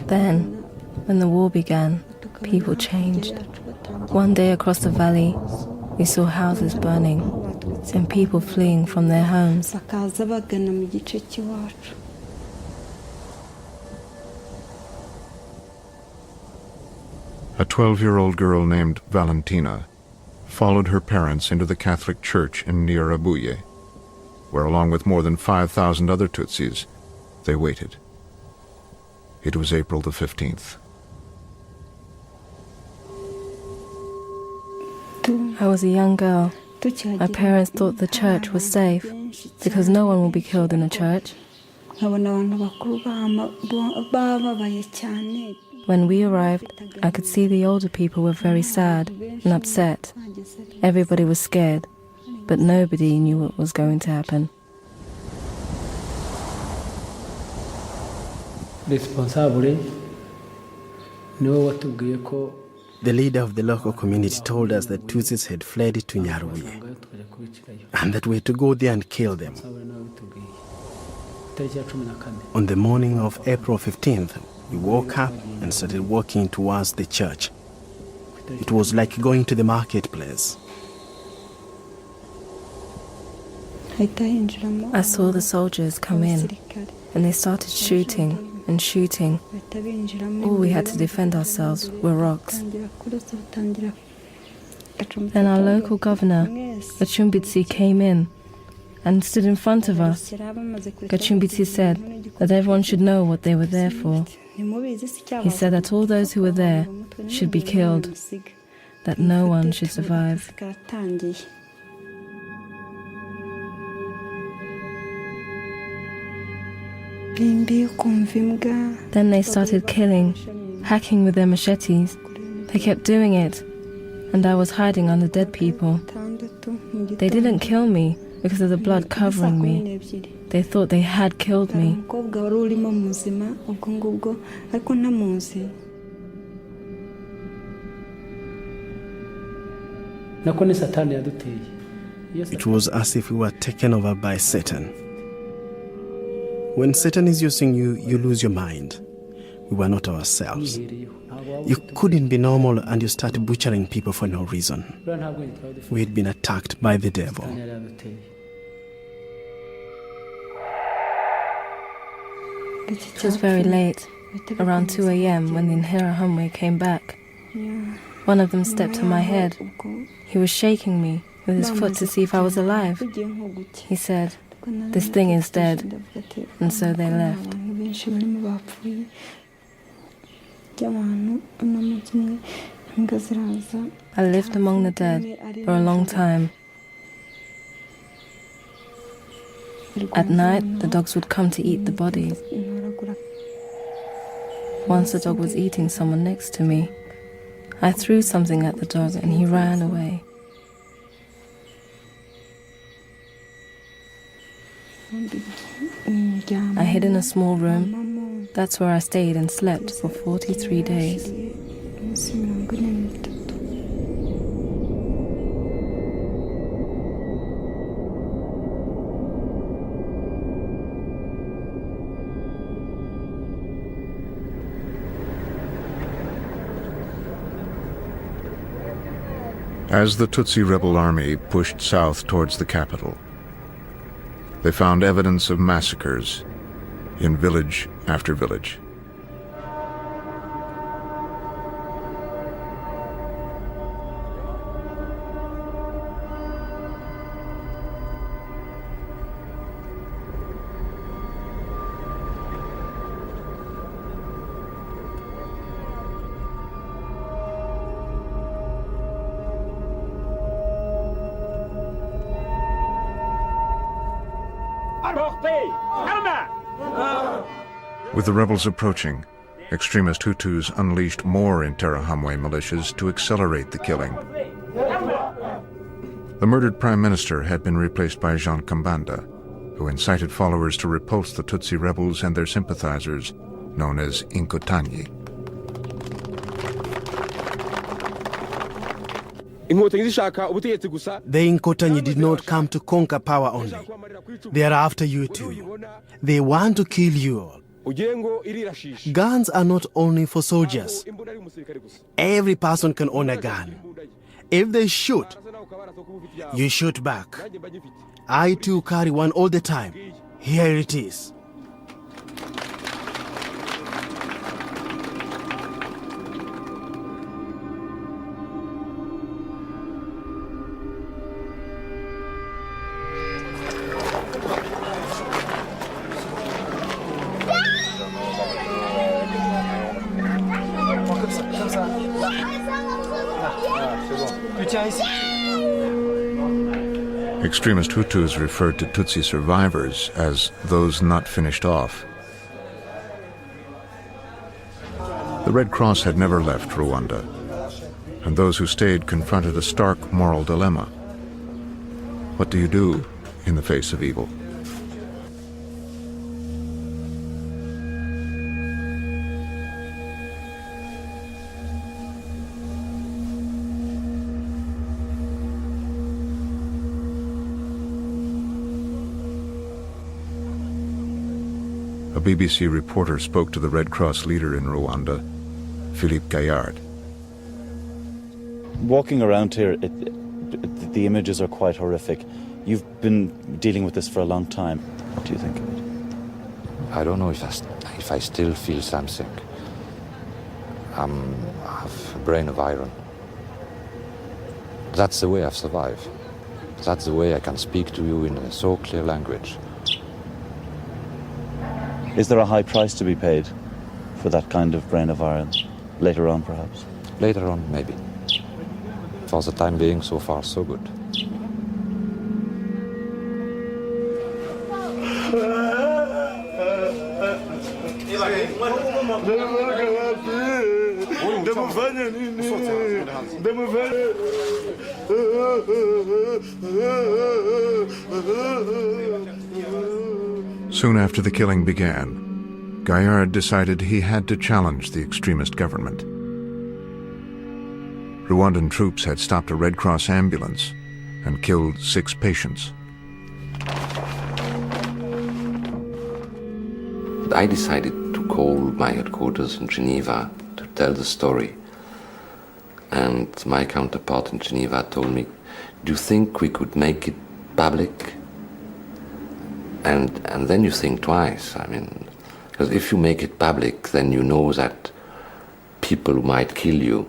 Then, when the war began, people changed. One day across the valley, we saw houses burning and people fleeing from their homes. A 12-year-old girl named Valentina followed her parents into the Catholic Church in Nyirabuye, where along with more than 5,000 other Tutsis, they waited. It was April the 15th. I was a young girl. My parents thought the church was safe because no one will be killed in a church. When we arrived, I could see the older people were very sad and upset. Everybody was scared, but nobody knew what was going to happen. The leader of the local community told us that Tutsis had fled to Nyarubuye and that we had to go there and kill them. On the morning of April 15th, we woke up and started walking towards the church. It was like going to the marketplace. I saw the soldiers come in, and they started shooting and shooting. All we had to defend ourselves were rocks. Then our local governor, Gachumbitsi, came in and stood in front of us. Gachumbitsi said that everyone should know what they were there for. He said that all those who were there should be killed, that no one should survive. Then they started killing, hacking with their machetes. They kept doing it, and I was hiding under dead people. They didn't kill me because of the blood covering me. They thought they had killed me. It was as if we were taken over by Satan. When Satan is using you, you lose your mind. We were not ourselves. You couldn't be normal and you started butchering people for no reason. We had been attacked by the devil. It was very late, around 2 a.m. when the Interahamwe came back. One of them stepped on my head. He was shaking me with his foot to see if I was alive. He said, "This thing is dead," and so they left. I lived among the dead for a long time. At night, the dogs would come to eat the bodies. Once a dog was eating someone next to me. I threw something at the dog and he ran away. I hid in a small room. That's where I stayed and slept for 43 days. As the Tutsi rebel army pushed south towards the capital, they found evidence of massacres in village after village. With the rebels approaching, extremist Hutus unleashed more Interahamwe militias to accelerate the killing. The murdered prime minister had been replaced by Jean Kambanda, who incited followers to repulse the Tutsi rebels and their sympathizers, known as Inkotanyi. The Inkotanyi did not come to conquer power only. They are after you too. They want to kill you all. Guns are not only for soldiers. Every person can own a gun. If they shoot, you shoot back. I too carry one all the time. Here it is. Extremist Hutus referred to Tutsi survivors as those not finished off. The Red Cross had never left Rwanda, and those who stayed confronted a stark moral dilemma. What do you do in the face of evil? A BBC reporter spoke to the Red Cross leader in Rwanda, Philippe Gaillard. Walking around here, the images are quite horrific. You've been dealing with this for a long time. What do you think of it? I don't know if I still feel something. I have a brain of iron. That's the way I've survived. That's the way I can speak to you in a so clear language. Is there a high price to be paid for that kind of brain of iron? Later on, perhaps? Later on, maybe. For the time being, so far, so good. Soon after the killing began, Gaillard decided he had to challenge the extremist government. Rwandan troops had stopped a Red Cross ambulance and killed 6 patients. I decided to call my headquarters in Geneva to tell the story. And my counterpart in Geneva told me, do you think we could make it public? And then you think twice. I mean, because if you make it public, then you know that people who might kill you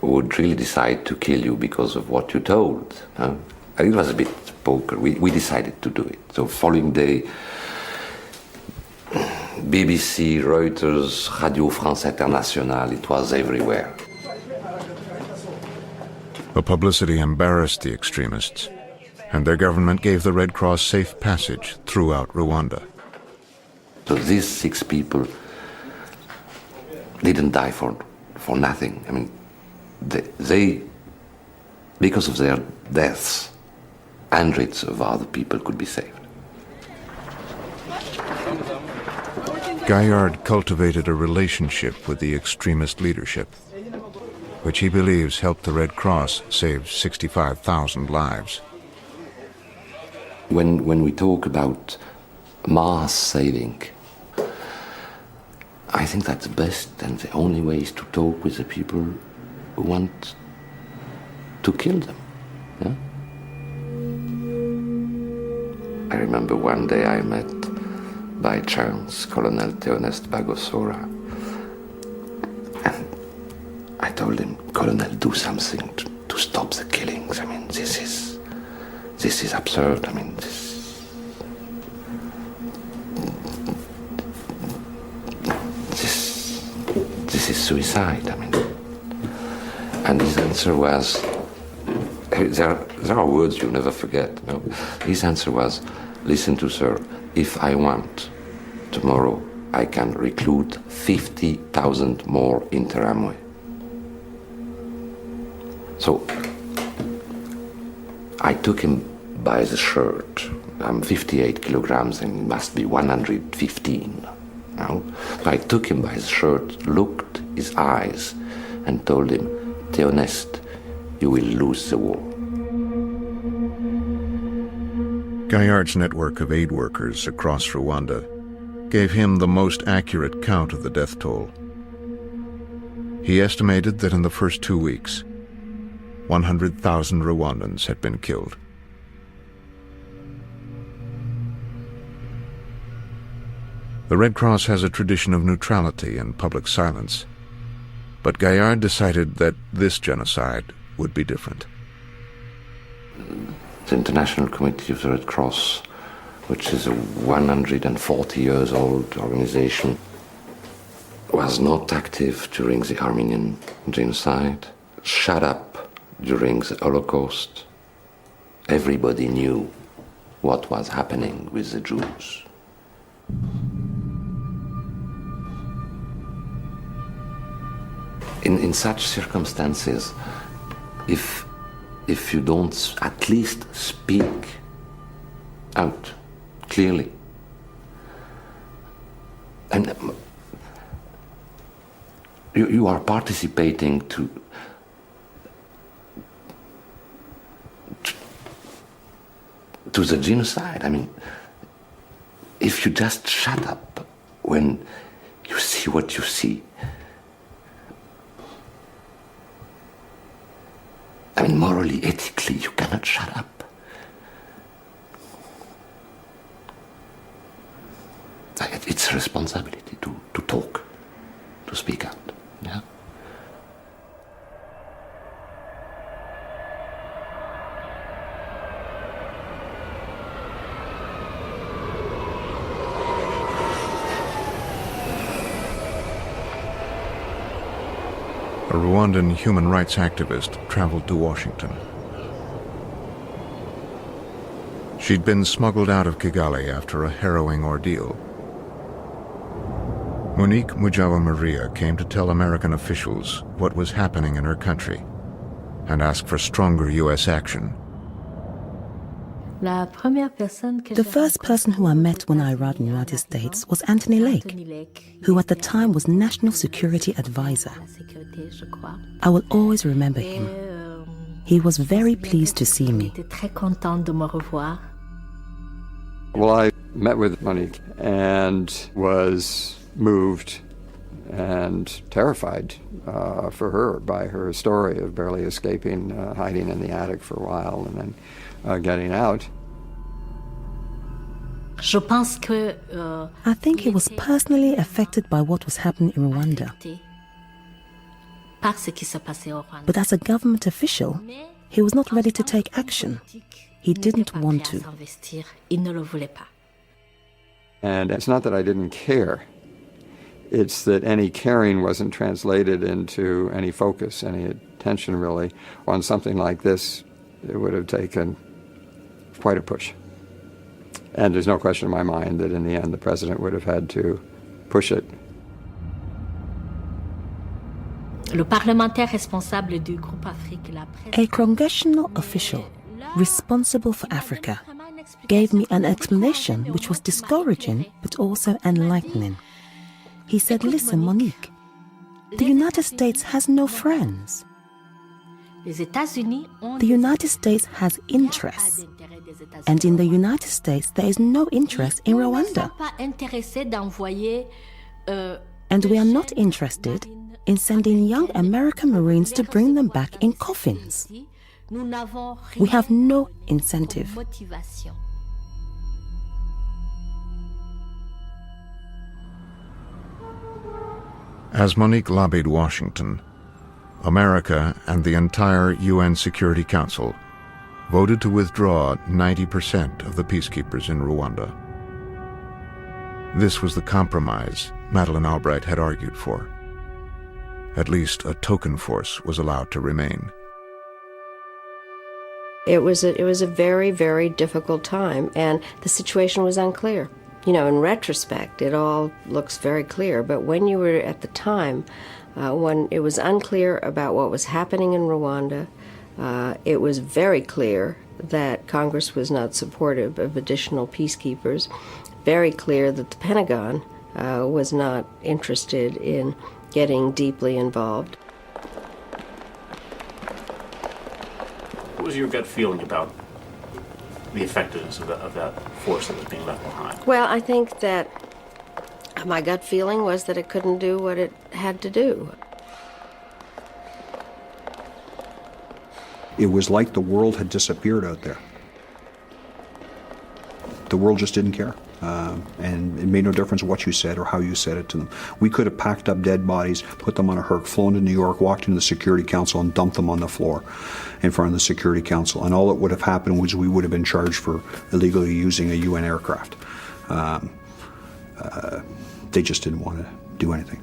would really decide to kill you because of what you told. And it was a bit poker. We decided to do it. So following day, BBC, Reuters, Radio France Internationale, it was everywhere. The publicity embarrassed the extremists, and their government gave the Red Cross safe passage throughout Rwanda. So these 6 people didn't die for nothing. I mean, they, because of their deaths, hundreds of other people could be saved. Gaillard cultivated a relationship with the extremist leadership, which he believes helped the Red Cross save 65,000 lives. When we talk about mass saving, I think that the best and the only way is to talk with the people who want to kill them. Yeah? I remember one day I met, by chance, Colonel Theonest Bagosora. And I told him, Colonel, do something to stop the killings. I mean, this is absurd. I mean, this is suicide. I mean, and his answer was, there are words you never forget. No? His answer was, listen to sir, if I want, tomorrow I can recruit 50,000 more Interamwe. So I took him by the shirt. I'm 58 kilograms and he must be 115. No? So I took him by the shirt, looked his eyes, and told him, Theonest, you will lose the war. Gaillard's network of aid workers across Rwanda gave him the most accurate count of the death toll. He estimated that in the first 2 weeks, 100,000 Rwandans had been killed. The Red Cross has a tradition of neutrality and public silence, but Gaillard decided that this genocide would be different. The International Committee of the Red Cross, which is a 140 years old organization, was not active during the Armenian genocide, shut up during the Holocaust. Everybody knew what was happening with the Jews. In such circumstances, if you don't at least speak out clearly, and you are participating to the genocide. I mean, if you just shut up when you see what you see, I mean, morally, ethically, you cannot shut up. It's a responsibility to talk, to speak out. Yeah. A Rwandan human rights activist traveled to Washington. She'd been smuggled out of Kigali after a harrowing ordeal. Monique Mujawa Maria came to tell American officials what was happening in her country and ask for stronger U.S. action. The first person who I met when I arrived in the United States was Anthony Lake, who at the time was National Security Advisor. I will always remember him. He was very pleased to see me. Well, I met with Monique and was moved and terrified for her by her story of barely escaping, hiding in the attic for a while and then getting out. I think he was personally affected by what was happening in Rwanda. But as a government official, he was not ready to take action. He didn't want to. And it's not that I didn't care. It's that any caring wasn't translated into any focus, any attention really. On something like this, it would have taken quite a push. And there's no question in my mind that in the end the president would have had to push it. A congressional official responsible for Africa gave me an explanation which was discouraging but also enlightening. He said, "Listen, Monique, the United States has no friends. The United States has interests. And in the United States, there is no interest in Rwanda. And we are not interested in sending young American Marines to bring them back in coffins. We have no incentive." As Monique lobbied Washington, America and the entire UN Security Council voted to withdraw 90% of the peacekeepers in Rwanda. This was the compromise Madeleine Albright had argued for. At least a token force was allowed to remain. It was a very, very difficult time, and the situation was unclear. You know, in retrospect, it all looks very clear, but when you were at the time, when it was unclear about what was happening in Rwanda, it was very clear that Congress was not supportive of additional peacekeepers, very clear that the Pentagon was not interested in getting deeply involved. What was your gut feeling about the effectiveness of that force that was being left behind? Well, I think that my gut feeling was that it couldn't do what it had to do. It was like the world had disappeared out there. The world just didn't care. And it made no difference what you said or how you said it to them. We could have packed up dead bodies, put them on a Herc, flown to New York, walked into the Security Council and dumped them on the floor in front of the Security Council. And all that would have happened was we would have been charged for illegally using a UN aircraft. They just didn't want to do anything.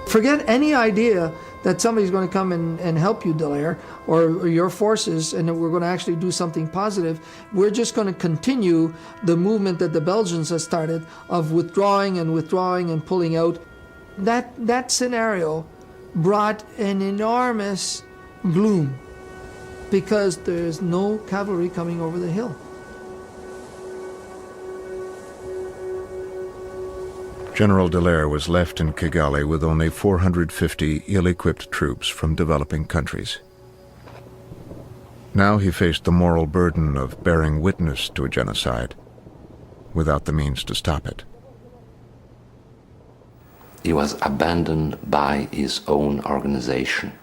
Forget any idea that somebody's going to come and help you, Dallaire, or your forces, and that we're going to actually do something positive. We're just going to continue the movement that the Belgians have started of withdrawing and pulling out. That scenario brought an enormous gloom because there's no cavalry coming over the hill. General Dallaire was left in Kigali with only 450 ill-equipped troops from developing countries. Now he faced the moral burden of bearing witness to a genocide without the means to stop it. He was abandoned by his own organization.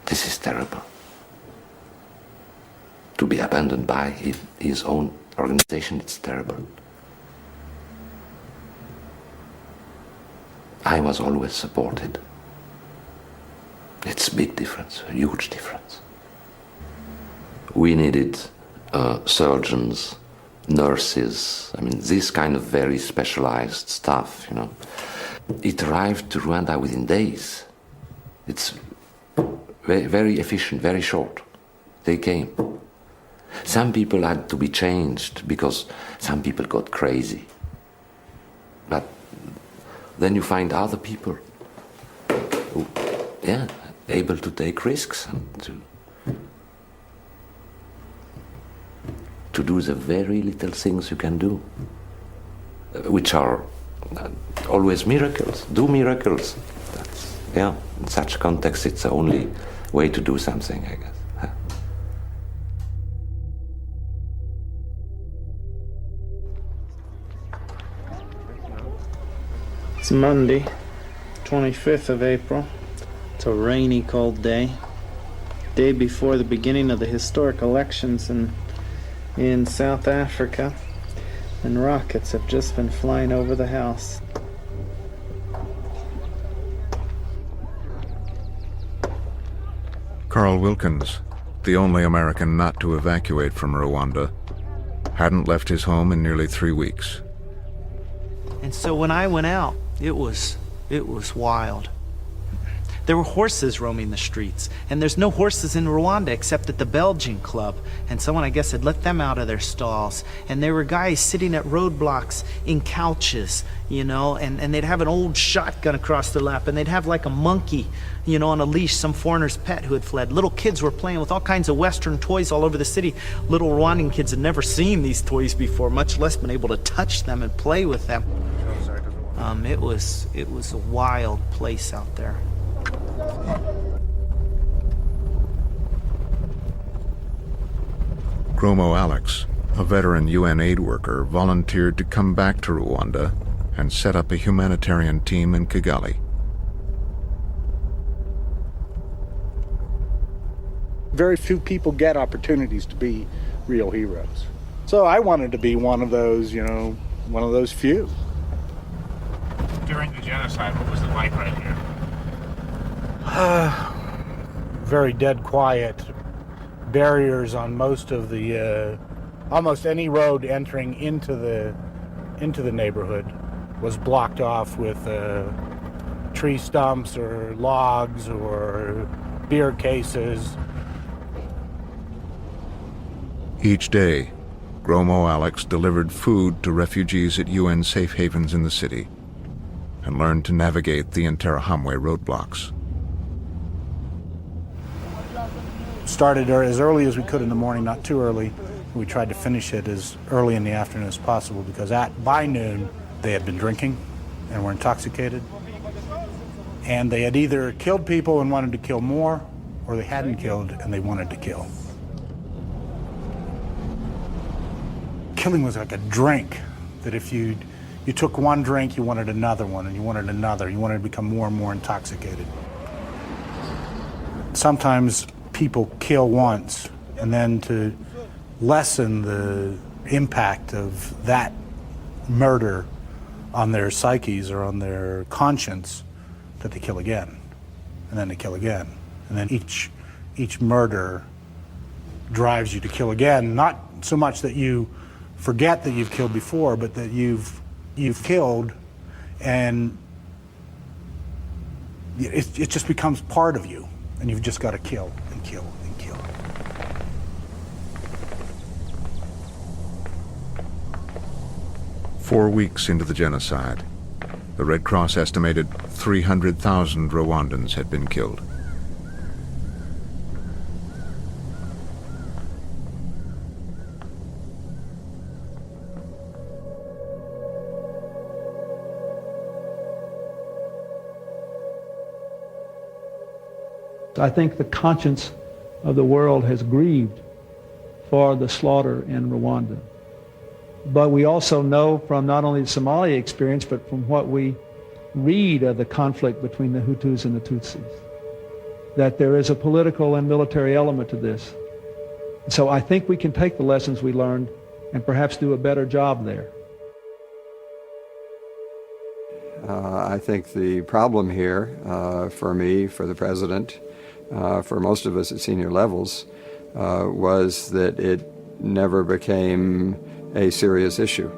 This is terrible. To be abandoned by his own organization, it's terrible. I was always supported. It's a big difference, a huge difference. We needed surgeons, nurses, I mean, this kind of very specialized stuff, you know. It arrived to Rwanda within days. It's very, very efficient, very short. They came. Some people had to be changed because some people got crazy. But then you find other people who, yeah, able to take risks and to do the very little things you can do, which are always miracles. Do miracles. That's, yeah, in such context, it's the only way to do something, I guess. It's Monday, 25th of April. It's a rainy, cold day. Day before the beginning of the historic elections in South Africa. And rockets have just been flying over the house. Carl Wilkins, the only American not to evacuate from Rwanda, hadn't left his home in nearly 3 weeks. And so when I went out, it was wild. There were horses roaming the streets, and there's no horses in Rwanda except at the Belgian club, and someone, I guess, had let them out of their stalls. And there were guys sitting at roadblocks in couches, you know, and they'd have an old shotgun across their lap, and they'd have like a monkey, you know, on a leash, some foreigner's pet who had fled. Little kids were playing with all kinds of Western toys all over the city. Little Rwandan kids had never seen these toys before, much less been able to touch them and play with them. It was a wild place out there. Gromo Alex, a veteran UN aid worker, volunteered to come back to Rwanda and set up a humanitarian team in Kigali. Very few people get opportunities to be real heroes. So I wanted to be one of those, you know, one of those few. During the genocide, what was it like right here? Very dead quiet. Barriers on most of the, almost any road entering into the neighborhood was blocked off with tree stumps or logs or beer cases. Each day, Gromo Alex delivered food to refugees at UN safe havens in the city and learned to navigate the Interahamwe roadblocks. Started as early as we could in the morning, not too early. We tried to finish it as early in the afternoon as possible because by noon they had been drinking and were intoxicated. And they had either killed people and wanted to kill more, or they hadn't killed and they wanted to kill. Killing was like a drink, that if you took one drink, you wanted another one, and you wanted another. You wanted to become more and more intoxicated. Sometimes people kill once, and then to lessen the impact of that murder on their psyches or on their conscience, that they kill again, and then they kill again. And then each murder drives you to kill again, not so much that you forget that you've killed before, but that you've killed, and it just becomes part of you, and you've just got to kill and kill and kill. "4 weeks into the genocide, the Red Cross estimated 300,000 Rwandans had been killed. I think the conscience of the world has grieved for the slaughter in Rwanda. But we also know from not only the Somalia experience, but from what we read of the conflict between the Hutus and the Tutsis, that there is a political and military element to this. So I think we can take the lessons we learned and perhaps do a better job there. I think the problem here, for me, for the President, for most of us at senior levels, was that it never became a serious issue.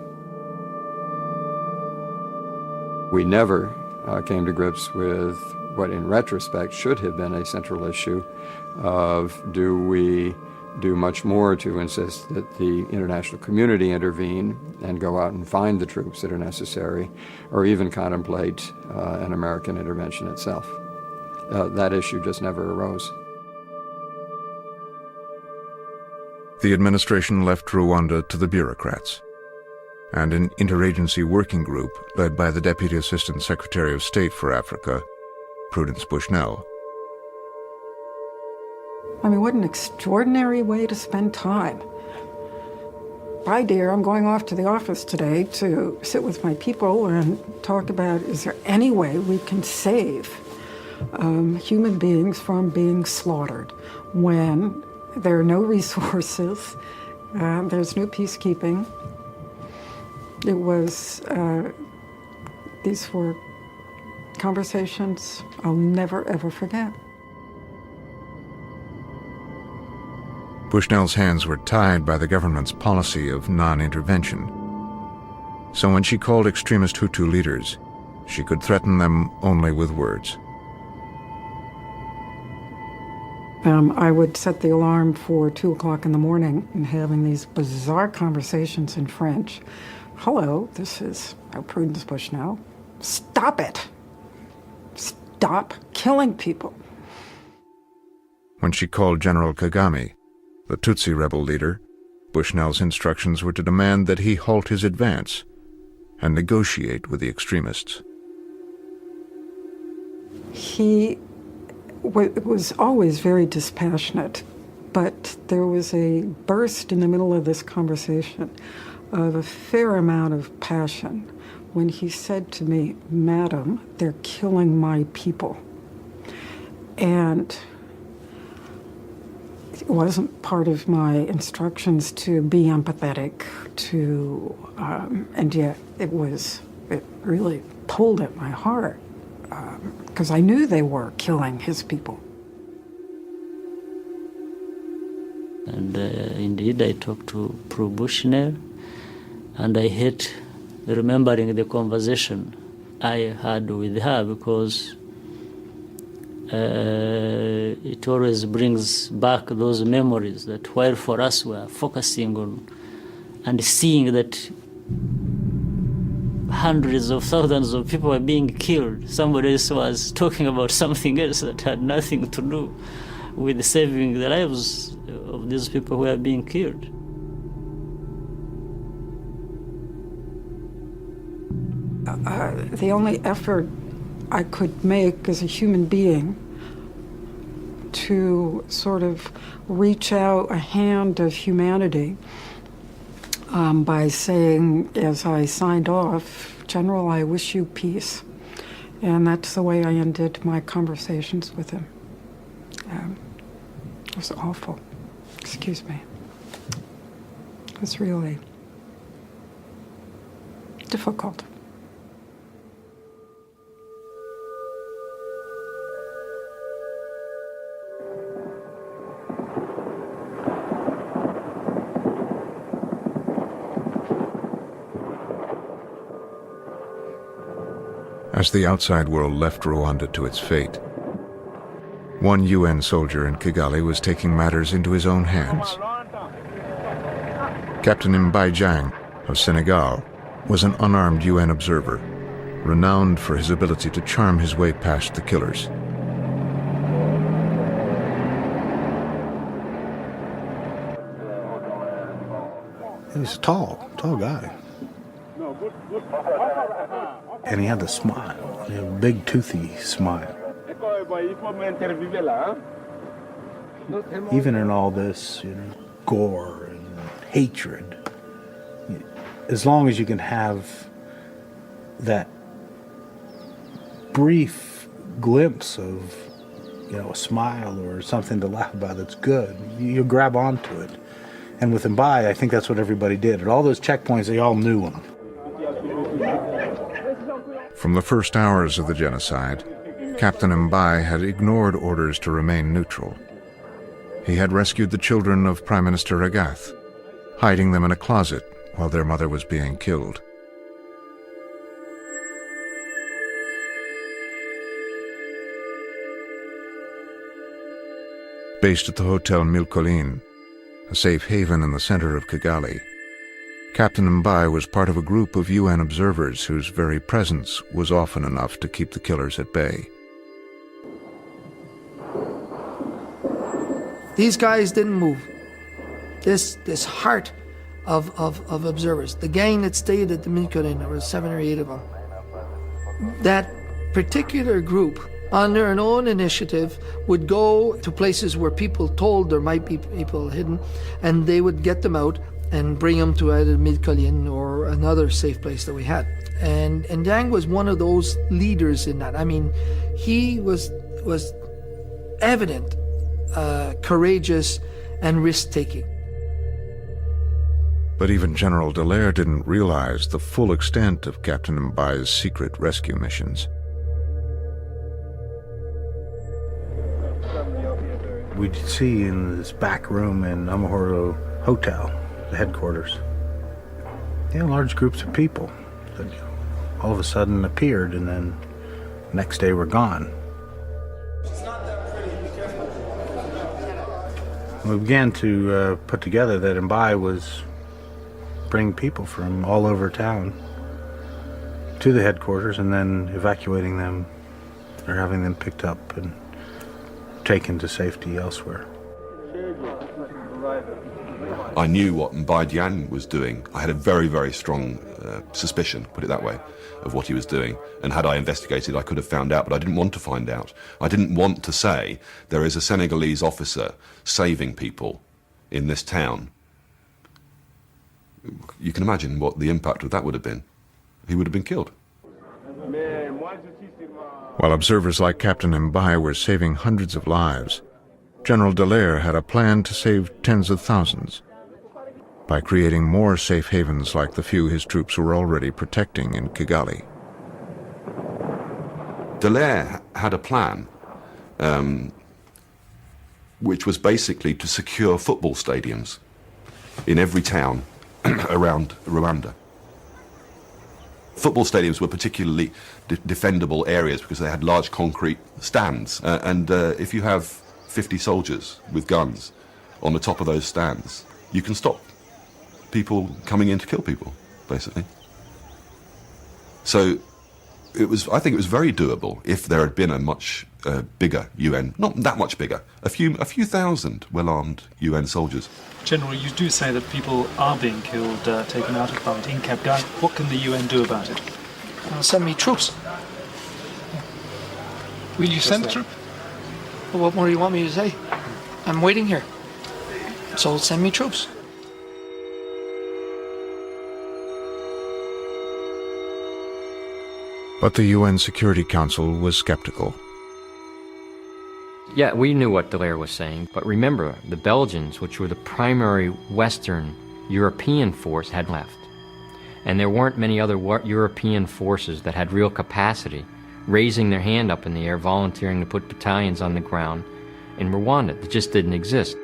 We never came to grips with what in retrospect should have been a central issue of, do we do much more to insist that the international community intervene and go out and find the troops that are necessary, or even contemplate an American intervention itself. That issue just never arose. The administration left Rwanda to the bureaucrats, and an interagency working group led by the Deputy Assistant Secretary of State for Africa, Prudence Bushnell. I mean, what an extraordinary way to spend time. Bye, dear, I'm going off to the office today to sit with my people and talk about, is there any way we can save human beings from being slaughtered when there are no resources, there's no peacekeeping. It was, these were conversations I'll never, ever forget. Bushnell's hands were tied by the government's policy of non-intervention. So when she called extremist Hutu leaders, she could threaten them only with words. I would set the alarm for 2 o'clock in the morning and having these bizarre conversations in French. Hello, this is Prudence Bushnell. Stop it. Stop killing people. When she called General Kagame, the Tutsi rebel leader, Bushnell's instructions were to demand that he halt his advance and negotiate with the extremists. He was always very dispassionate, but there was a burst in the middle of this conversation of a fair amount of passion when he said to me, "Madam, they're killing my people." And it wasn't part of my instructions to be empathetic, and yet it really pulled at my heart, because I knew they were killing his people. And indeed, I talked to Prue Bushnell, and I hate remembering the conversation I had with her, because it always brings back those memories that while for us we are focusing on and seeing that hundreds of thousands of people were being killed, somebody else was talking about something else that had nothing to do with saving the lives of these people who are being killed. The only effort I could make as a human being to sort of reach out a hand of humanity by saying, as I signed off, "General, I wish you peace." And that's the way I ended my conversations with him. It was awful. Excuse me. It was really difficult. As the outside world left Rwanda to its fate, one UN soldier in Kigali was taking matters into his own hands. Captain Mbaijang of Senegal was an unarmed UN observer, renowned for his ability to charm his way past the killers. He's a tall guy. And he had a smile, a big toothy smile. even in all this, gore and hatred, as long as you can have that brief glimpse of, a smile or something to laugh about that's good, you grab onto it. And with Mbai, I think that's what everybody did. At all those checkpoints, they all knew him. From the first hours of the genocide, Captain Mbai had ignored orders to remain neutral. He had rescued the children of Prime Minister Agath, hiding them in a closet while their mother was being killed. Based at the Hotel Milcolin, a safe haven in the center of Kigali, Captain Mbai was part of a group of UN observers whose very presence was often enough to keep the killers at bay. These guys didn't move. This heart of observers, the gang that stayed at the Milcolin, there were 7 or 8 of them, that particular group, on their own initiative, would go to places where people told there might be people hidden, and they would get them out and bring them to either Milcolin or another safe place that we had. And Dang was one of those leaders in that. I mean, he was evident, courageous, and risk-taking. But even General Dallaire didn't realize the full extent of Captain Mbai's secret rescue missions. We'd see in this back room in Amahoro Hotel, the headquarters, large groups of people that all of a sudden appeared and then the next day were gone. We began to put together that Mbai was bringing people from all over town to the headquarters and then evacuating them or having them picked up and taken to safety elsewhere. I knew what Mbai Diagne was doing. I had a very, very strong suspicion, put it that way, of what he was doing. And had I investigated, I could have found out, but I didn't want to find out. I didn't want to say there is a Senegalese officer saving people in this town. You can imagine what the impact of that would have been. He would have been killed. While observers like Captain Mbai were saving hundreds of lives, General Dallaire had a plan to save tens of thousands by creating more safe havens like the few his troops were already protecting in Kigali. Dallaire had a plan which was basically to secure football stadiums in every town around Rwanda. Football stadiums were particularly defendable areas because they had large concrete stands. And if you have 50 soldiers with guns on the top of those stands, you can stop people coming in to kill people, basically. So I think it was very doable if there had been a much bigger UN, not that much bigger, a few thousand well-armed UN soldiers. General, you do say that people are being killed, taken out of fight in Kigali. What can the UN do about it? Send me troops. Will you send troops? Well, what more do you want me to say? I'm waiting here. So send me troops. But the UN Security Council was skeptical. Yeah, we knew what Dallaire was saying, but remember, the Belgians, which were the primary Western European force, had left. And there weren't many other European forces that had real capacity, raising their hand up in the air, volunteering to put battalions on the ground in Rwanda. That just didn't exist.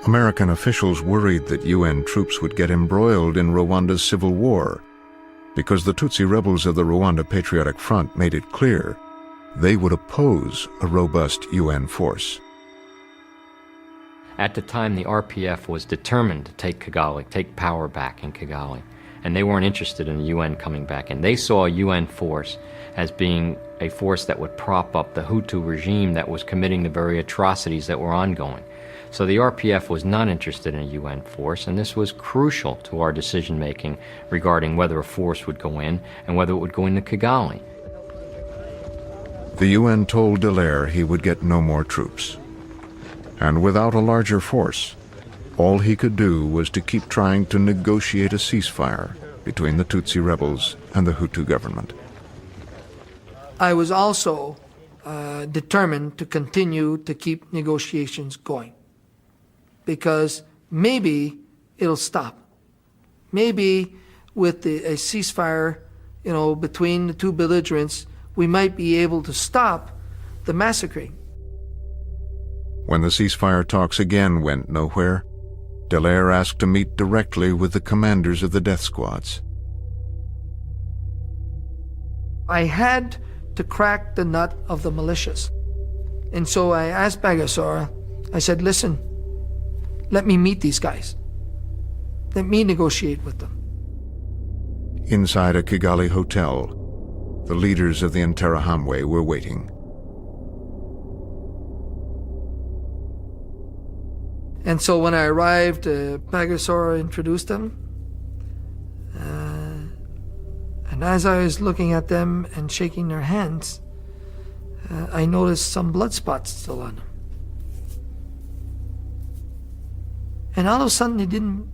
American officials worried that UN troops would get embroiled in Rwanda's civil war, because the Tutsi rebels of the Rwanda Patriotic Front made it clear they would oppose a robust UN force. At the time, the RPF was determined to take Kigali, take power back in Kigali, and they weren't interested in the UN coming back in. They saw a UN force as being a force that would prop up the Hutu regime that was committing the very atrocities that were ongoing. So the RPF was not interested in a UN force, and this was crucial to our decision-making regarding whether a force would go in and whether it would go into Kigali. The UN told Dallaire he would get no more troops. And without a larger force, all he could do was to keep trying to negotiate a ceasefire between the Tutsi rebels and the Hutu government. I was also determined to continue to keep negotiations going, because maybe it'll stop. Maybe with a ceasefire, between the two belligerents, we might be able to stop the massacring. When the ceasefire talks again went nowhere, Dallaire asked to meet directly with the commanders of the death squads. I had to crack the nut of the militias. And so I asked Bagosora, I said, listen, let me meet these guys. Let me negotiate with them. Inside a Kigali hotel, the leaders of the Interahamwe were waiting. And so when I arrived, Bagosora introduced them. And as I was looking at them and shaking their hands, I noticed some blood spots still on them. And all of a sudden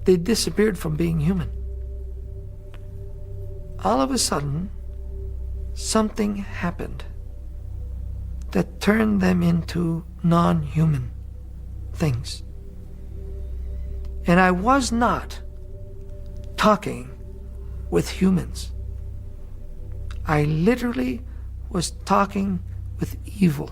they disappeared from being human. All of a sudden, something happened that turned them into non-human things. And I was not talking with humans. I literally was talking with evil.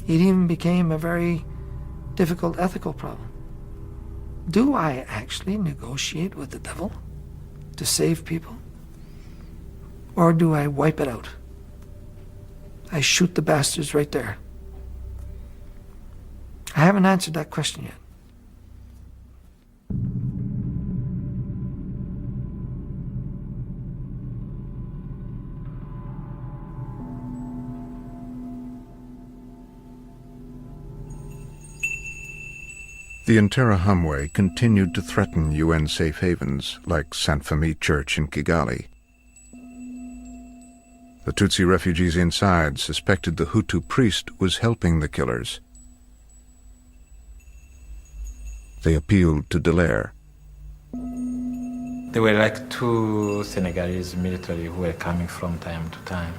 It even became a very difficult ethical problem. Do I actually negotiate with the devil to save people? Or do I wipe it out? I shoot the bastards right there. I haven't answered that question yet. The Interahamwe continued to threaten UN safe havens like Sainte-Famille Church in Kigali. The Tutsi refugees inside suspected the Hutu priest was helping the killers. They appealed to Dallaire. There were like two Senegalese military who were coming from time to time.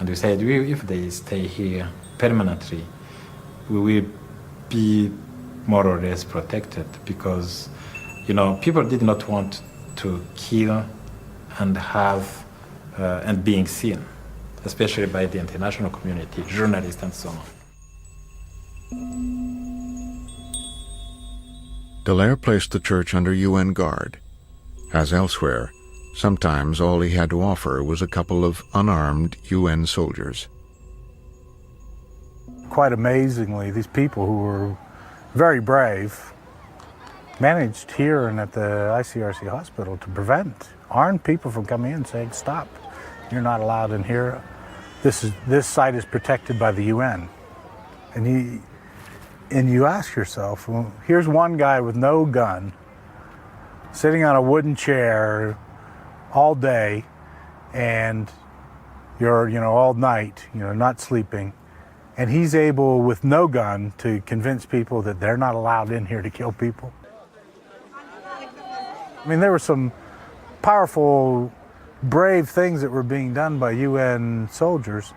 And we said, if they stay here permanently, we will be more or less protected, because, people did not want to kill and have and being seen, especially by the international community, journalists and so on. Dallaire placed the church under UN guard. As elsewhere, sometimes all he had to offer was a couple of unarmed UN soldiers. Quite amazingly, these people who were very brave managed here and at the ICRC hospital to prevent armed people from coming in saying, stop, you're not allowed in here. This site is protected by the UN. And you ask yourself, well, here's one guy with no gun sitting on a wooden chair all day, and you're all night, not sleeping, and he's able with no gun to convince people that they're not allowed in here to kill people. I mean, there were some powerful, brave things that were being done by UN soldiers,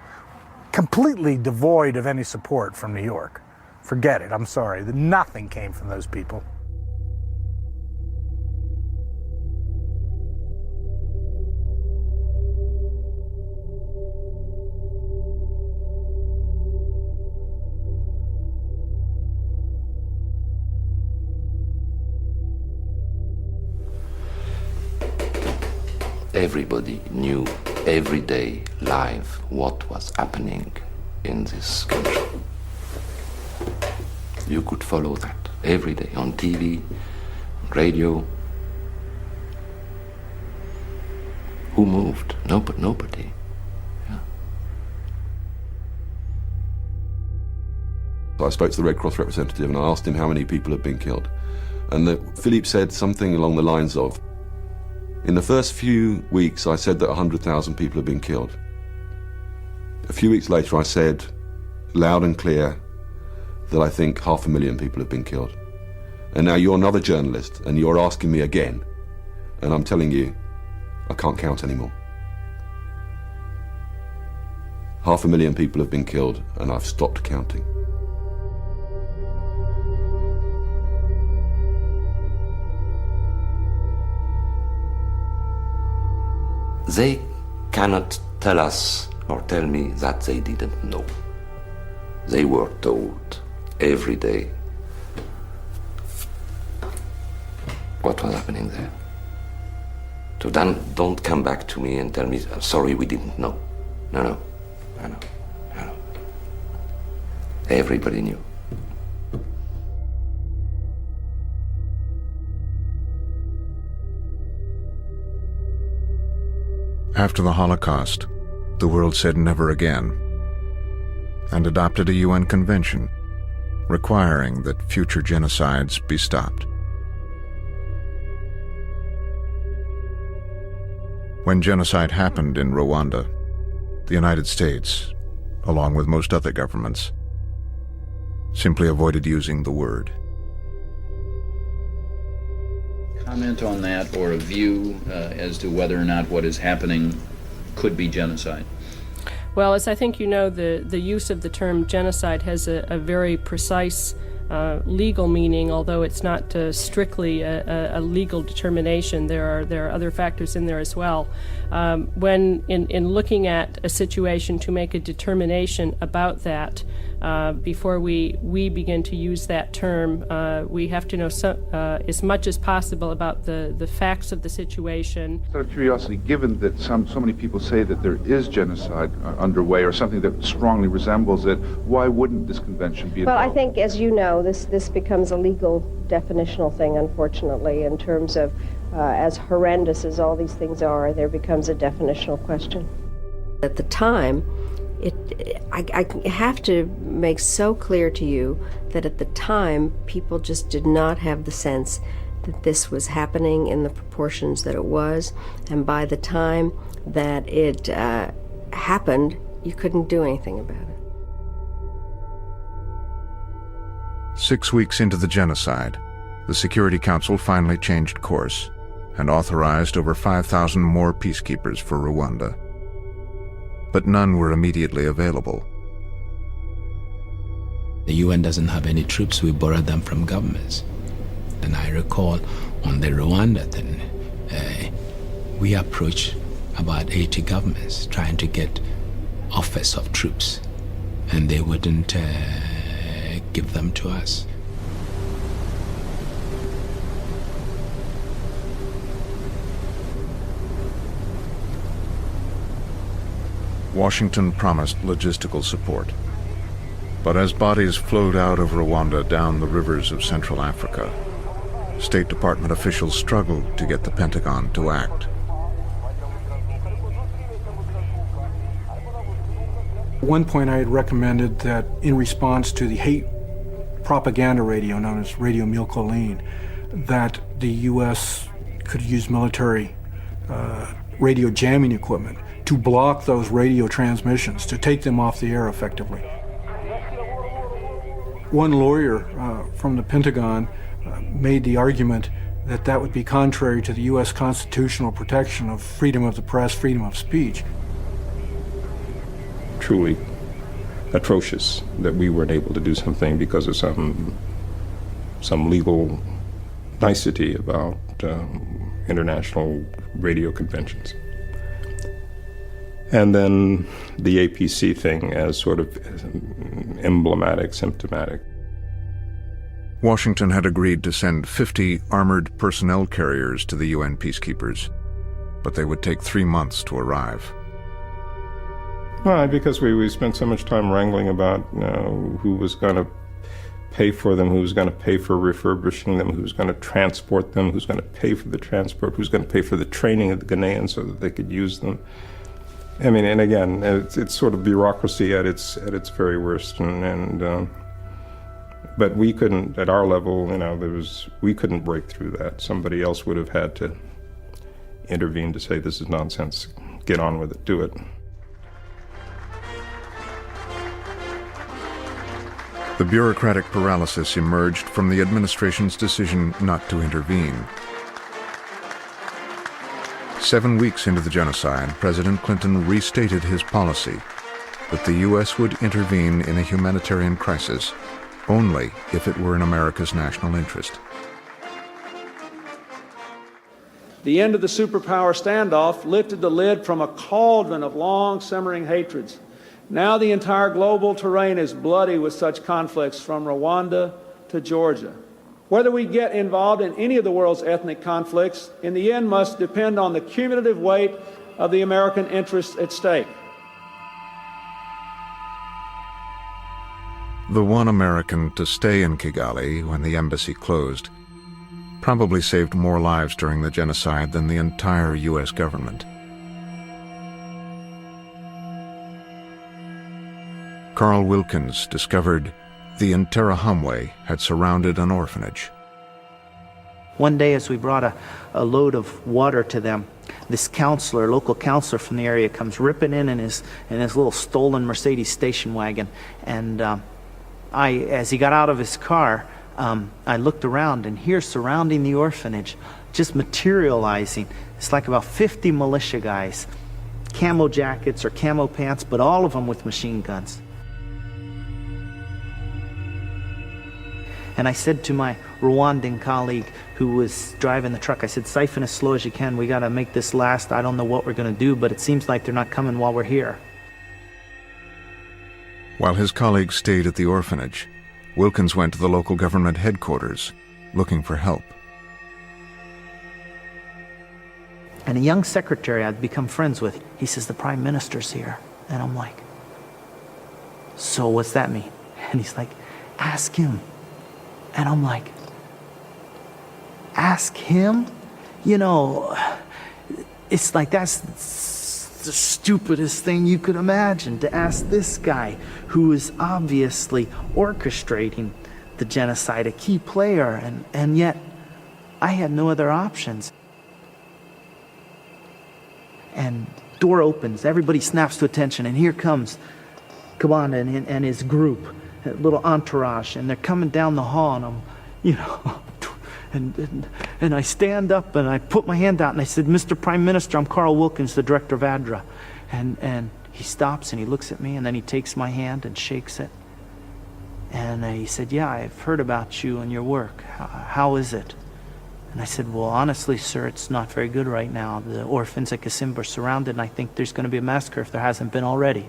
completely devoid of any support from New York. Forget it, I'm sorry. Nothing came from those people. Everybody knew every day live what was happening in this country. You could follow that every day on TV, radio. Who moved? Nobody. Yeah. I spoke to the Red Cross representative and I asked him how many people had been killed. And Philippe said something along the lines of, In the first few weeks, I said that 100,000 people had been killed. A few weeks later, I said, loud and clear, that I think 500,000 people have been killed. And now you're another journalist, and you're asking me again, and I'm telling you, I can't count anymore. 500,000 people have been killed, and I've stopped counting. They cannot tell us or tell me that they didn't know. They were told every day what was happening there. So then don't come back to me and tell me, sorry, we didn't know. No. Everybody knew. After the Holocaust, the world said never again and adopted a UN convention requiring that future genocides be stopped. When genocide happened in Rwanda, the United States, along with most other governments, simply avoided using the word. Comment on that, or a view as to whether or not what is happening could be genocide? Well, as I think you know, the use of the term genocide has a very precise legal meaning, although it's not strictly a legal determination. There are other factors in there as well. When in looking at a situation to make a determination about that, before we begin to use that term, we have to know as much as possible about the facts of the situation. Out of curiosity, given that so many people say that there is genocide underway or something that strongly resembles it, why wouldn't this convention be involved? Well, I think, as you know, this becomes a legal definitional thing, unfortunately, in terms of as horrendous as all these things are, there becomes a definitional question. At the time, I have to make so clear to you that at the time, people just did not have the sense that this was happening in the proportions that it was, and by the time that it happened, you couldn't do anything about it. 6 weeks into the genocide, the Security Council finally changed course and authorized over 5,000 more peacekeepers for Rwanda. But none were immediately available. The UN doesn't have any troops. We borrow them from governments. And I recall on the Rwanda thing, we approached about 80 governments trying to get offers of troops, and they wouldn't give them to us. Washington promised logistical support. But as bodies flowed out of Rwanda down the rivers of Central Africa, State Department officials struggled to get the Pentagon to act. At one point I had recommended that in response to the hate propaganda radio known as Radio Mille Collines, that the U.S. could use military radio jamming equipment to block those radio transmissions, to take them off the air effectively. One lawyer from the Pentagon made the argument that that would be contrary to the U.S. constitutional protection of freedom of the press, freedom of speech. Truly atrocious that we weren't able to do something because of some legal nicety about international radio conventions. And then the APC thing as sort of emblematic, symptomatic. Washington had agreed to send 50 armored personnel carriers to the UN peacekeepers, but they would take 3 months to arrive. Why? Because we spent so much time wrangling about who was going to pay for them, who was going to pay for refurbishing them, who was going to transport them, who's going to pay for the transport, who's going to pay for the training of the Ghanaians so that they could use them. I mean, and again, it's sort of bureaucracy at its very worst, but we couldn't, at our level, we couldn't break through that. Somebody else would have had to intervene to say, this is nonsense, get on with it, do it. The bureaucratic paralysis emerged from the administration's decision not to intervene. 7 weeks into the genocide, President Clinton restated his policy that the U.S. would intervene in a humanitarian crisis only if it were in America's national interest. The end of the superpower standoff lifted the lid from a cauldron of long simmering hatreds. Now the entire global terrain is bloody with such conflicts, from Rwanda to Georgia. Whether we get involved in any of the world's ethnic conflicts, in the end must depend on the cumulative weight of the American interests at stake. The one American to stay in Kigali when the embassy closed probably saved more lives during the genocide than the entire U.S. government. Carl Wilkins discovered the Interahamwe had surrounded an orphanage. One day as we brought a load of water to them, this counselor, local counselor from the area, comes ripping in his little stolen Mercedes station wagon. And as he got out of his car, I looked around, and here surrounding the orphanage, just materializing, it's like about 50 militia guys, camo jackets or camo pants, but all of them with machine guns. And I said to my Rwandan colleague who was driving the truck, I said, siphon as slow as you can. We got to make this last. I don't know what we're going to do, but it seems like they're not coming while we're here. While his colleagues stayed at the orphanage, Wilkins went to the local government headquarters looking for help. And a young secretary I'd become friends with, he says, the Prime Minister's here. And I'm like, so what's that mean? And he's like, ask him. And I'm like, ask him? You know, it's like that's the stupidest thing you could imagine, to ask this guy who is obviously orchestrating the genocide, a key player, and yet I had no other options. And door opens, everybody snaps to attention, and here comes Kabanda and his group, a little entourage, and they're coming down the hall, and I'm, you know, and I stand up and I put my hand out and I said, Mr. Prime Minister, I'm Carl Wilkins, the director of ADRA. And he stops and he looks at me, and then he takes my hand and shakes it. And he said, yeah, I've heard about you and your work. How is it? And I said, well, honestly, sir, it's not very good right now. The orphans at Kasimba are surrounded, and I think there's going to be a massacre if there hasn't been already.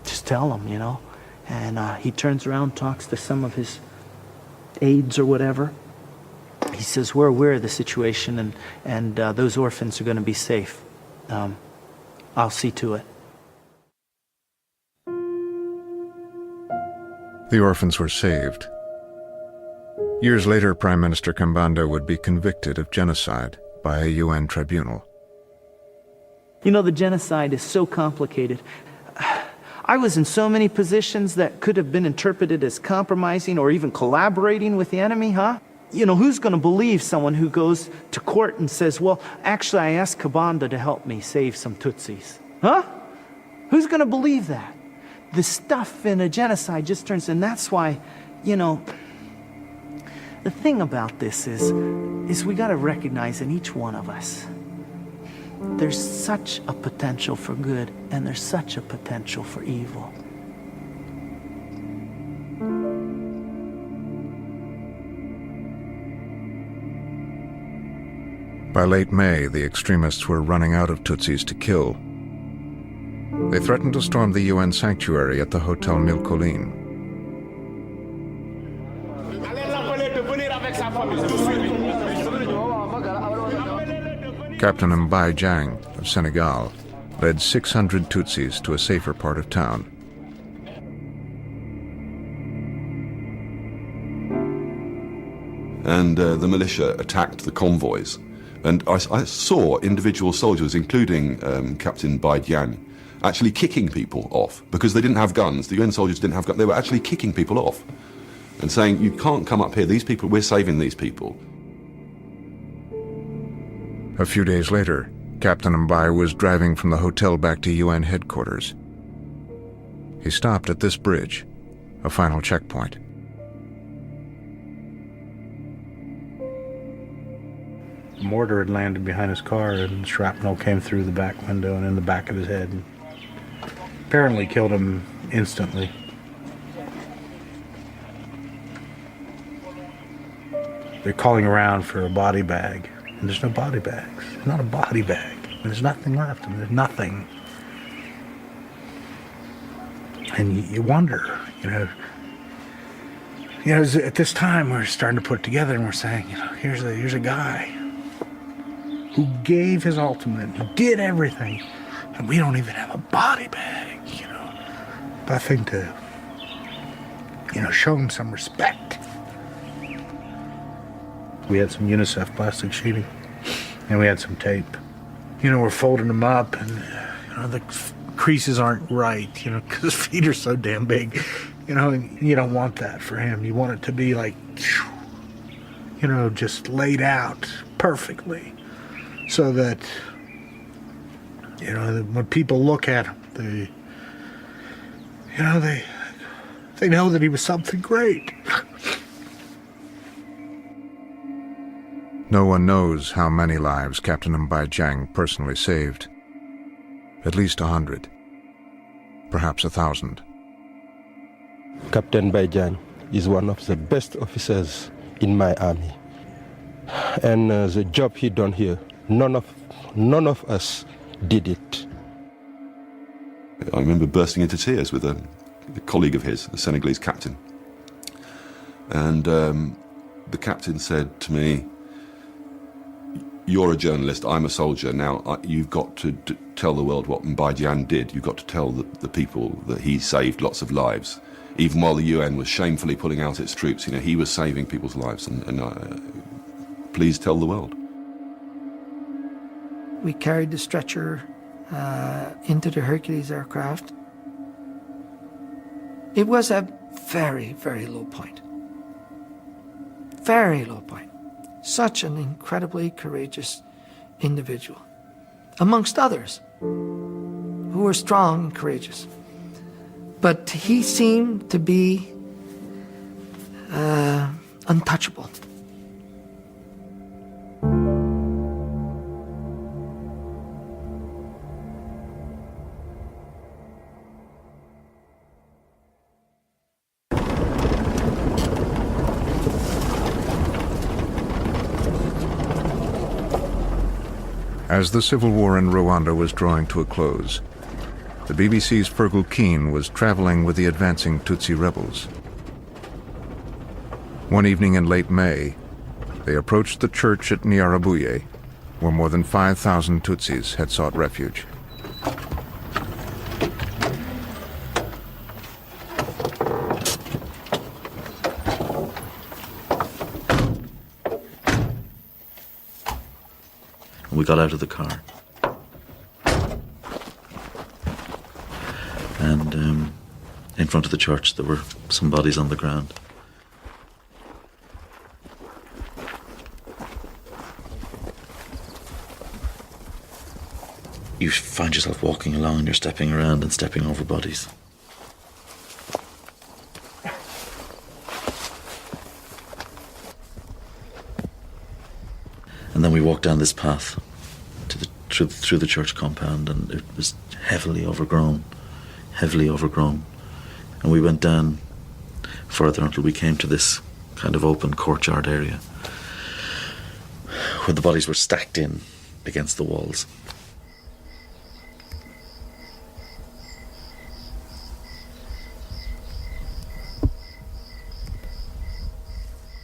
Just tell them, you know. And he turns around, talks to some of his aides or whatever. He says, we're aware of the situation, and those orphans are going to be safe. I'll see to it. The orphans were saved. Years later, Prime Minister Kambanda would be convicted of genocide by a UN tribunal. You know, the genocide is so complicated. I was in so many positions that could have been interpreted as compromising or even collaborating with the enemy, huh? You know, who's going to believe someone who goes to court and says, well, actually, I asked Kabanda to help me save some Tutsis? Huh? Who's going to believe that? The stuff in a genocide just turns, and that's why, you know, the thing about this is we got to recognize in each one of us, there's such a potential for good, and there's such a potential for evil. By late May, the extremists were running out of Tutsis to kill. They threatened to storm the UN sanctuary at the Hotel Milcolin. Captain Mbaye Diagne of Senegal led 600 Tutsis to a safer part of town. And the militia attacked the convoys. And I saw individual soldiers, including Captain Mbaye Diagne, actually kicking people off because they didn't have guns. The UN soldiers didn't have guns. They were actually kicking people off and saying, you can't come up here. These people, we're saving these people. A few days later, Captain Mbai was driving from the hotel back to UN headquarters. He stopped at this bridge, a final checkpoint. A mortar had landed behind his car, and shrapnel came through the back window and in the back of his head. And apparently killed him instantly. They're calling around for a body bag, and there's no body bags. There's not a body bag. There's nothing left. There's nothing. And you wonder, at this time we're starting to put it together, and we're saying, here's a guy who gave his ultimate, who did everything, and we don't even have a body bag, Nothing to, show him some respect. We had some UNICEF plastic sheeting, and we had some tape. We're folding them up, and, the creases aren't right, because his feet are so damn big, and you don't want that for him. You want it to be like, just laid out perfectly, so that, when people look at him, they know that he was something great. No one knows how many lives Captain Mbai Jiang personally saved. At least 100, perhaps 1,000. Captain Mbai Jiang is one of the best officers in my army. And the job he done here, none of us did it. I remember bursting into tears with a colleague of his, a Senegalese captain. And the captain said to me, "You're a journalist, I'm a soldier. Now you've got to tell the world what Mbai Jiang did. You've got to tell the people that he saved lots of lives. Even while the UN was shamefully pulling out its troops, he was saving people's lives. And please tell the world." We carried the stretcher into the Hercules aircraft. It was a very, very low point. Very low point. Such an incredibly courageous individual, amongst others, who were strong and courageous. But he seemed to be untouchable. As the civil war in Rwanda was drawing to a close, the BBC's Fergal Keane was traveling with the advancing Tutsi rebels. One evening in late May, they approached the church at Nyarabuye, where more than 5,000 Tutsis had sought refuge. We got out of the car, and in front of the church there were some bodies on the ground. You find yourself walking along and you're stepping around and stepping over bodies. And then we walked down this path through the church compound, and it was heavily overgrown. And we went down further until we came to this kind of open courtyard area where the bodies were stacked in against the walls.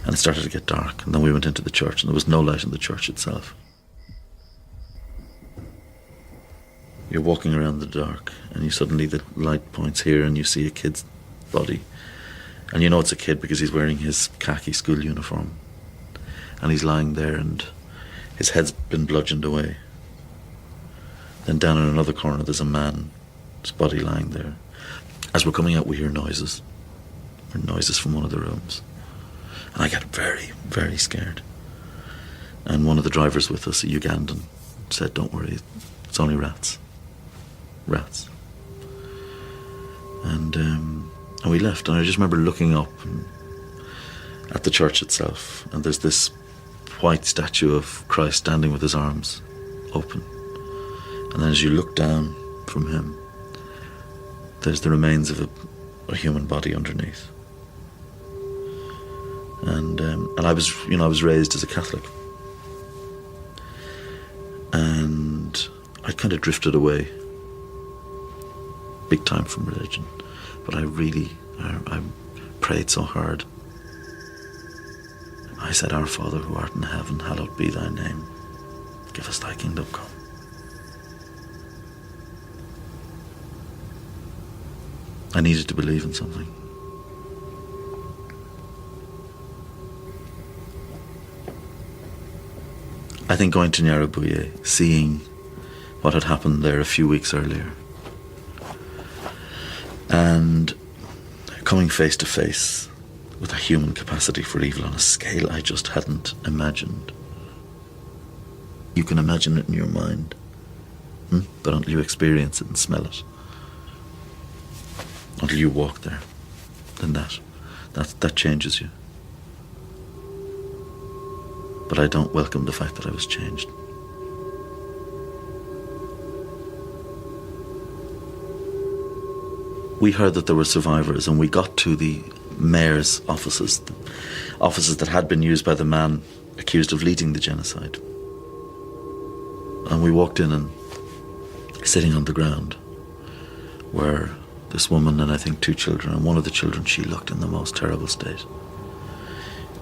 And it started to get dark, and then we went into the church, and there was no light in the church itself. You're walking around the dark, and the light points here, and you see a kid's body. And you know it's a kid because he's wearing his khaki school uniform. And he's lying there, and his head's been bludgeoned away. Then down in another corner, there's a man's body lying there. As we're coming out, we hear noises. Noises from one of the rooms. And I get very, very scared. And one of the drivers with us, a Ugandan, said, "Don't worry, it's only rats. Rats." And we left, and I just remember looking up at the church itself, and there's this white statue of Christ standing with his arms open. And then as you look down from him, there's the remains of a human body underneath. And I was raised as a Catholic, and I kind of drifted away big time from religion, but I prayed so hard. I said, "Our Father who art in heaven, hallowed be thy name. Give us thy kingdom come." I needed to believe in something. I think going to Nyarabuye, seeing what had happened there a few weeks earlier, and coming face to face with a human capacity for evil on a scale I just hadn't imagined. You can imagine it in your mind, but until you experience it and smell it, until you walk there, then that changes you. But I don't welcome the fact that I was changed. We heard that there were survivors, and we got to the mayor's offices, the offices that had been used by the man accused of leading the genocide. And we walked in, and sitting on the ground were this woman and I think 2 children, and one of the children, she looked in the most terrible state.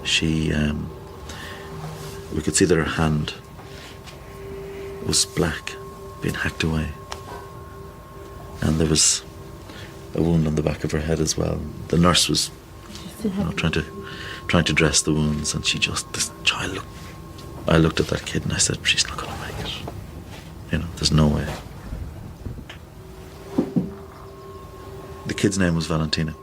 She, we could see that her hand was black, being hacked away. And there was a wound on the back of her head as well. The nurse was trying to dress the wounds, and this child I looked at that kid and I said, "She's not going to make it. There's no way." The kid's name was Valentina.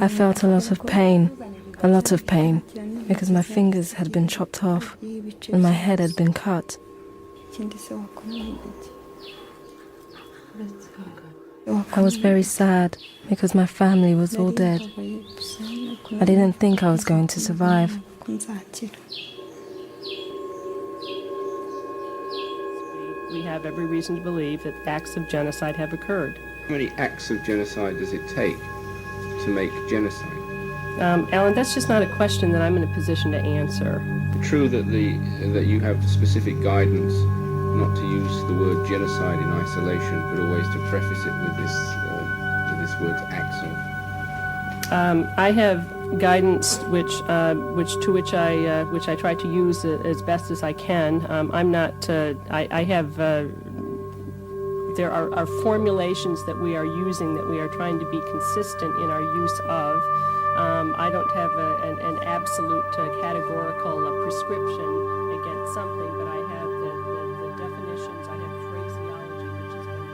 I felt a lot of pain, because my fingers had been chopped off and my head had been cut. I was very sad because my family was all dead. I didn't think I was going to survive. We have every reason to believe that acts of genocide have occurred. How many acts of genocide does it take to make genocide? Alan, that's just not a question that I'm in a position to answer. True that you have specific guidance not to use the word genocide in isolation, but always to preface it with this word acts of. I have guidance which I try to use as best as I can. I'm not. I have. There are formulations that we are using that we are trying to be consistent in our use of. I don't have an absolute categorical prescription against something, but I have the definitions, I have phraseology which has been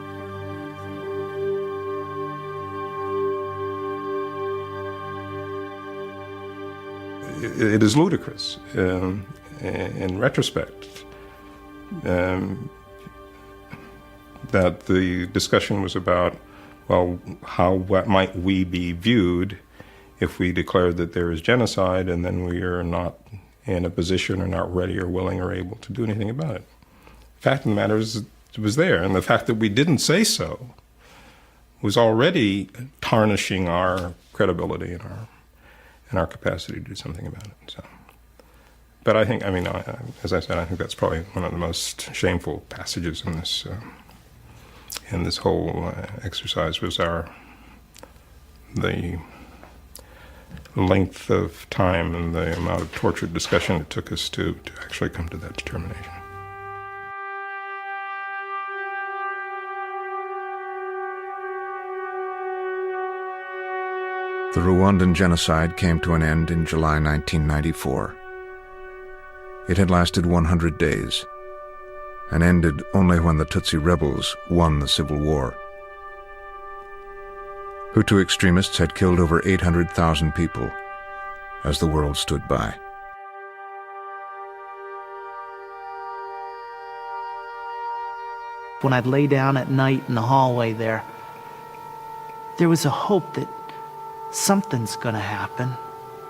It is ludicrous in retrospect that the discussion was about, well, what might we be viewed if we declare that there is genocide and then we are not in a position or not ready or willing or able to do anything about it. The fact of the matter is it was there, and the fact that we didn't say so was already tarnishing our credibility and our capacity to do something about it. So, but I think, as I said, I think that's probably one of the most shameful passages in this whole exercise was the length of time and the amount of tortured discussion it took us to actually come to that determination. The Rwandan genocide came to an end in July 1994. It had lasted 100 days and ended only when the Tutsi rebels won the civil war. Hutu extremists had killed over 800,000 people as the world stood by. When I'd lay down at night in the hallway there was a hope that something's gonna happen,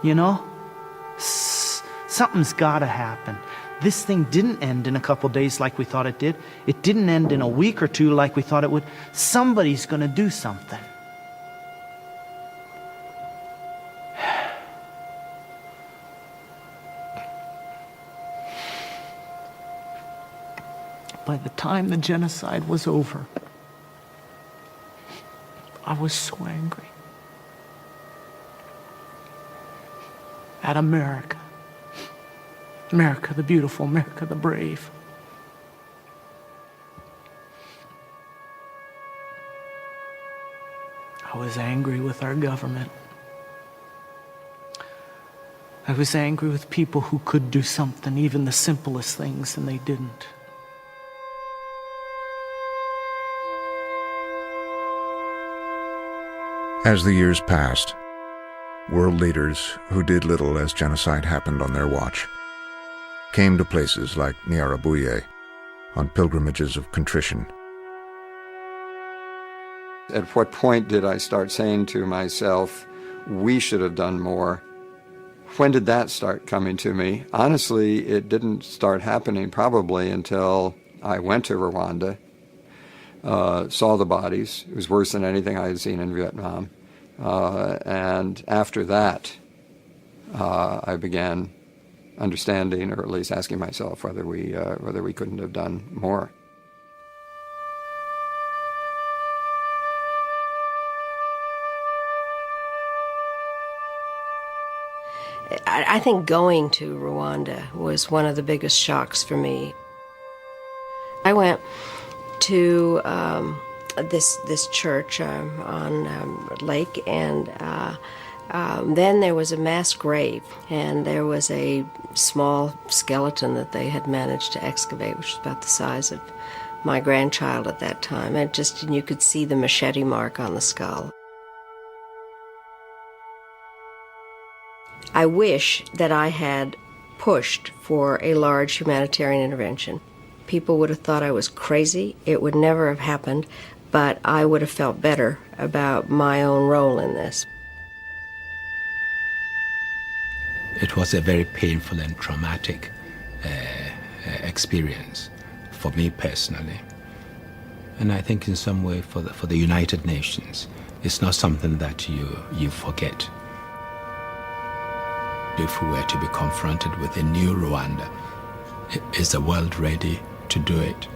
you know? Something's gotta happen. This thing didn't end in a couple days like we thought it did. It didn't end in a week or two like we thought it would. Somebody's gonna do something. By the time the genocide was over, I was so angry at America. America the beautiful, America the brave. I was angry with our government. I was angry with people who could do something, even the simplest things, and they didn't. As the years passed, world leaders who did little as genocide happened on their watch came to places like Nyarabuye on pilgrimages of contrition. At what point did I start saying to myself, we should have done more? When did that start coming to me? Honestly, it didn't start happening probably until I went to Rwanda, saw the bodies. It was worse than anything I had seen in Vietnam. And after that, I began understanding, or at least asking myself, whether we couldn't have done more. I think going to Rwanda was one of the biggest shocks for me. I went to this church on lake, and then there was a mass grave, and there was a small skeleton that they had managed to excavate, which was about the size of my grandchild at that time. And you could see the machete mark on the skull. I wish that I had pushed for a large humanitarian intervention. People would have thought I was crazy. It would never have happened, but I would have felt better about my own role in this. It was a very painful and traumatic experience for me personally. And I think in some way for the United Nations, it's not something that you forget. If we were to be confronted with a new Rwanda, is the world ready to do it?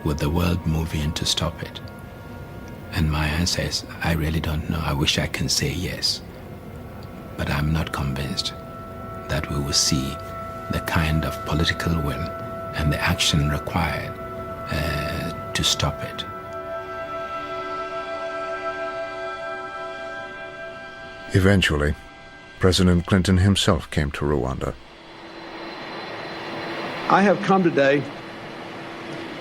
Would the world move in to stop it? And my answer is, I really don't know. I wish I can say yes. But I'm not convinced that we will see the kind of political will and the action required to stop it. Eventually, President Clinton himself came to Rwanda. I have come today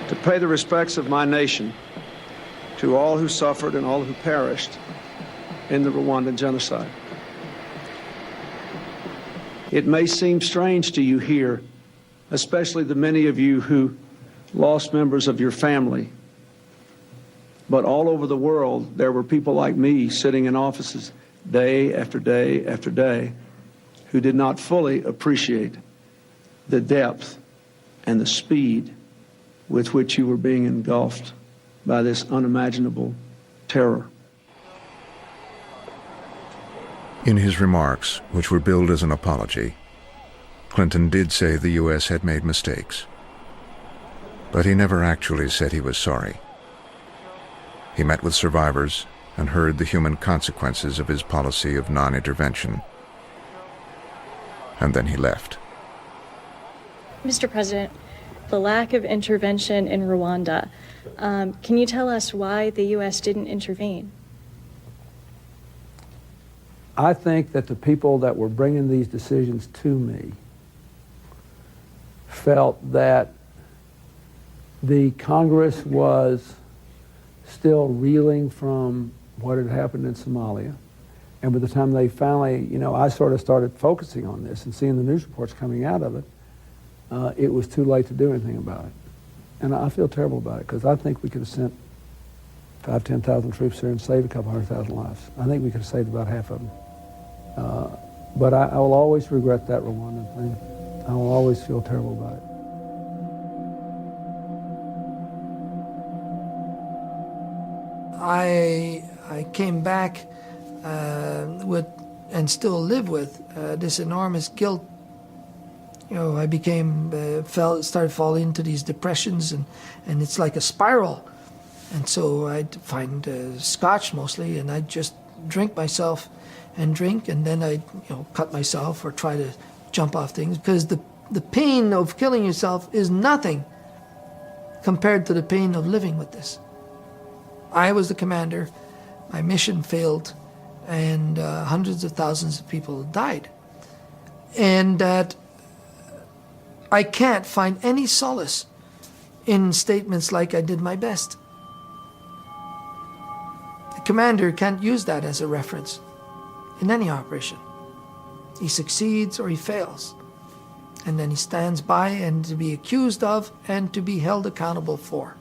to pay the respects of my nation to all who suffered and all who perished in the Rwandan genocide. It may seem strange to you here, especially the many of you who lost members of your family, but all over the world there were people like me sitting in offices day after day after day who did not fully appreciate the depth and the speed with which you were being engulfed by this unimaginable terror. In his remarks, which were billed as an apology, Clinton did say the U.S. had made mistakes. But he never actually said he was sorry. He met with survivors and heard the human consequences of his policy of non-intervention. And then he left. Mr. President, the lack of intervention in Rwanda, can you tell us why the U.S. didn't intervene? I think that the people that were bringing these decisions to me felt that the Congress was still reeling from what had happened in Somalia. And by the time they finally, I sort of started focusing on this and seeing the news reports coming out of it, it was too late to do anything about it. And I feel terrible about it because I think we could have sent 5,000, 10,000 troops there and saved a couple 100,000 lives. I think we could have saved about half of them. But I will always regret that Rwandan thing. I will always feel terrible about it. I came back with, and still live with, this enormous guilt. I started falling into these depressions, and it's like a spiral. And so I'd find scotch mostly, and I'd just drink myself and drink, and then I'd cut myself or try to jump off things, because the pain of killing yourself is nothing compared to the pain of living with this. I was the commander, my mission failed, and hundreds of thousands of people died. And that I can't find any solace in statements like I did my best. The commander can't use that as a reference in any operation. He succeeds or he fails. And then he stands by and to be accused of and to be held accountable for.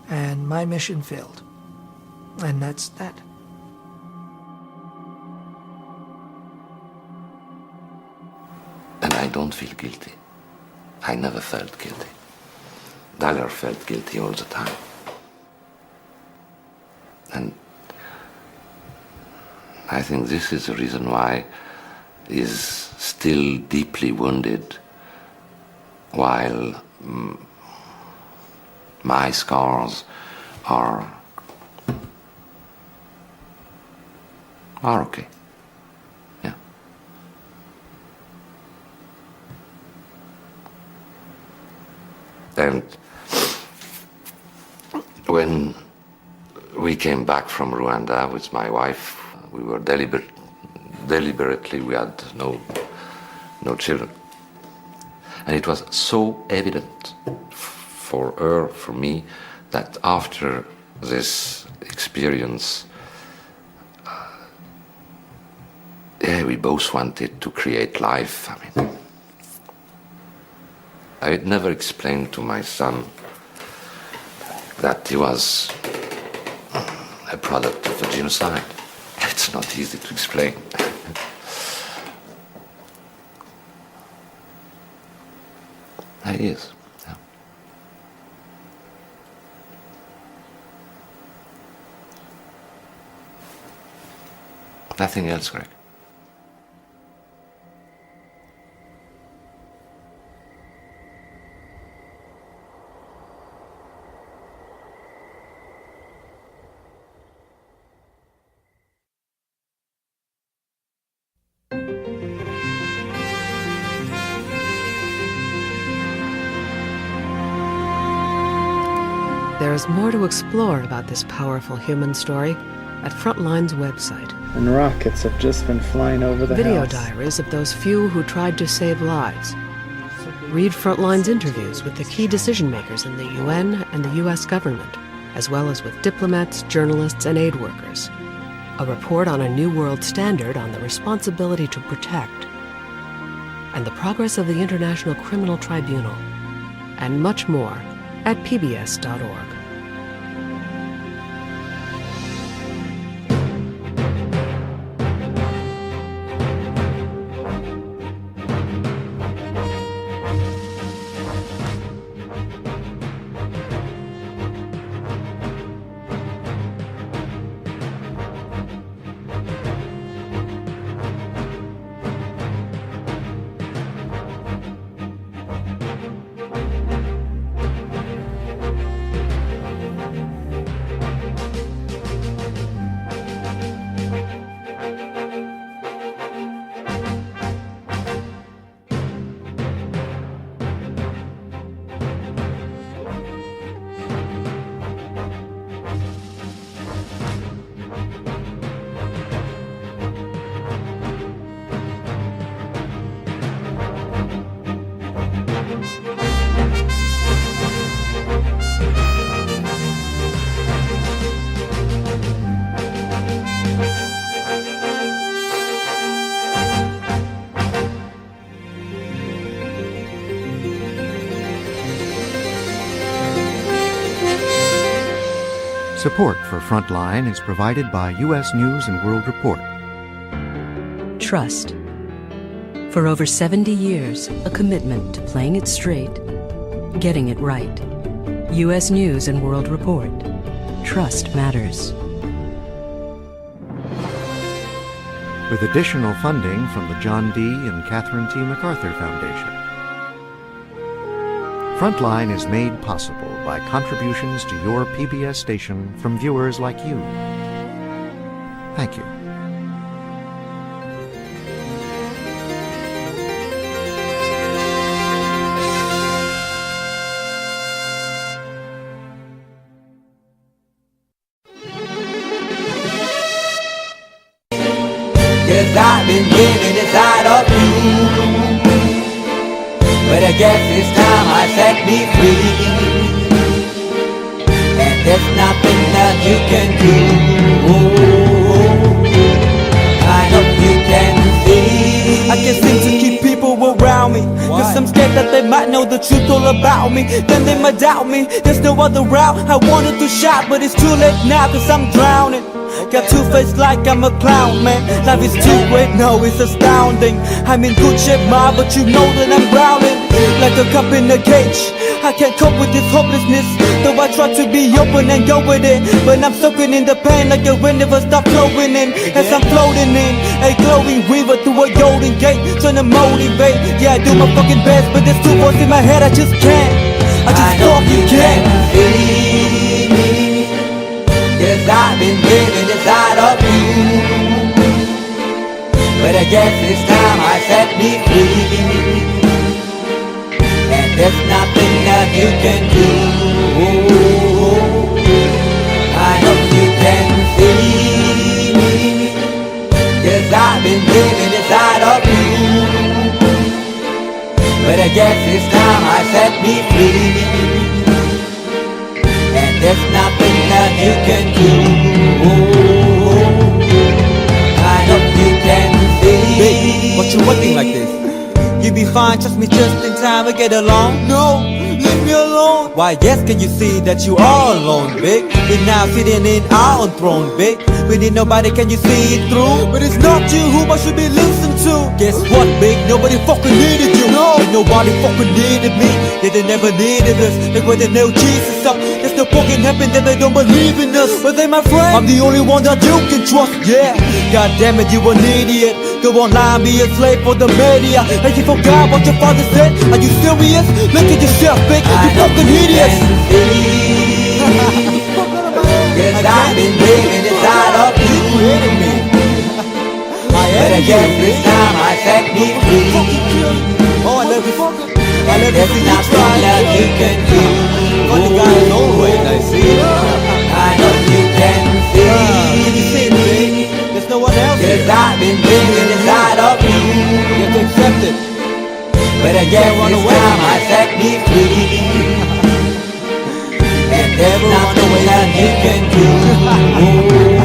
And my mission failed. And that's that. And I don't feel guilty. I never felt guilty. Dahler felt guilty all the time. And I think this is the reason why he's still deeply wounded, while my scars are okay. Yeah. And when we came back from Rwanda with my wife, we were deliberately, we had no children. And it was so evident for her, for me, that after this experience, we both wanted to create life. I had never explained to my son that he was a product of a genocide. It's not easy to explain. He is. Yeah. Nothing else, Greg. There is more to explore about this powerful human story at Frontline's website. And rockets have just been flying over the Video house. diaries of those few who tried to save lives. Read Frontline's interviews with the key decision makers in the UN and the US government, as well as with diplomats, journalists, and aid workers. A report on a new world standard on the responsibility to protect, and the progress of the International Criminal Tribunal, and much more at pbs.org. Support for Frontline is provided by U.S. News and World Report. Trust. For over 70 years, a commitment to playing it straight, getting it right. U.S. News and World Report. Trust matters. With additional funding from the John D. and Catherine T. MacArthur Foundation. Frontline is made possible by contributions to your PBS station from viewers like you. Thank you. Cause I've been living inside of you, but I guess it's time I set me free, and there's nothing that you can do. I hope you can see. I can't seem to keep people around me, cause I'm scared that they might know the truth all about me. Then they might doubt me, there's no other route. I wanted to shout, but it's too late now cause I'm drowning. Got two-faced like I'm a clown, man. Life is too great, no, it's astounding. I'm in good shape, ma, but you know that I'm drowning like a cup in a cage. I can't cope with this hopelessness, though I try to be open and go with it. But I'm soaking in the pain like the wind never stop flowing in. As I'm floating in a glowing river through a golden gate, trying to motivate. Yeah, I do my fucking best, but there's two voices in my head, I just can't. I just fucking can't. Cause I've been living inside of you, but I guess it's time I set me free, and there's nothing that you can do. I hope you can see me, cause I've been living inside of you, but I guess it's time I set me free, and there's nothing that you can do. I hope you can see. Baby, what you waiting like this? You be fine, trust me, just in time to get along. No, leave me alone. Why, yes, can you see that you are alone, big? We're now sitting in our own throne, big. We need nobody, can you see it through? But it's not you who I should be listening to. Guess what, big? Nobody fucking needed you. No, and nobody fucking needed me. Yeah, they never needed us. Like when they nailed Jesus up, there's no fucking heaven, then they don't believe in us. But they my friend, I'm the only one that you can trust. Yeah, god damn it, you an idiot. Go online, be a slave for the media. And you forgot what your father said. Are you serious? Look at yourself, big. You fucking idiots. Cause I've been living inside of you, but I guess this time I set me free. Oh, I love you. I love there's nothing that you can do. But the guy is always, I see. I know you can see. Can you see me, baby? There's no one else. Cause I've been living inside of you. You have to accept it. But I guess this time I set me free, and there's nothing that you can do.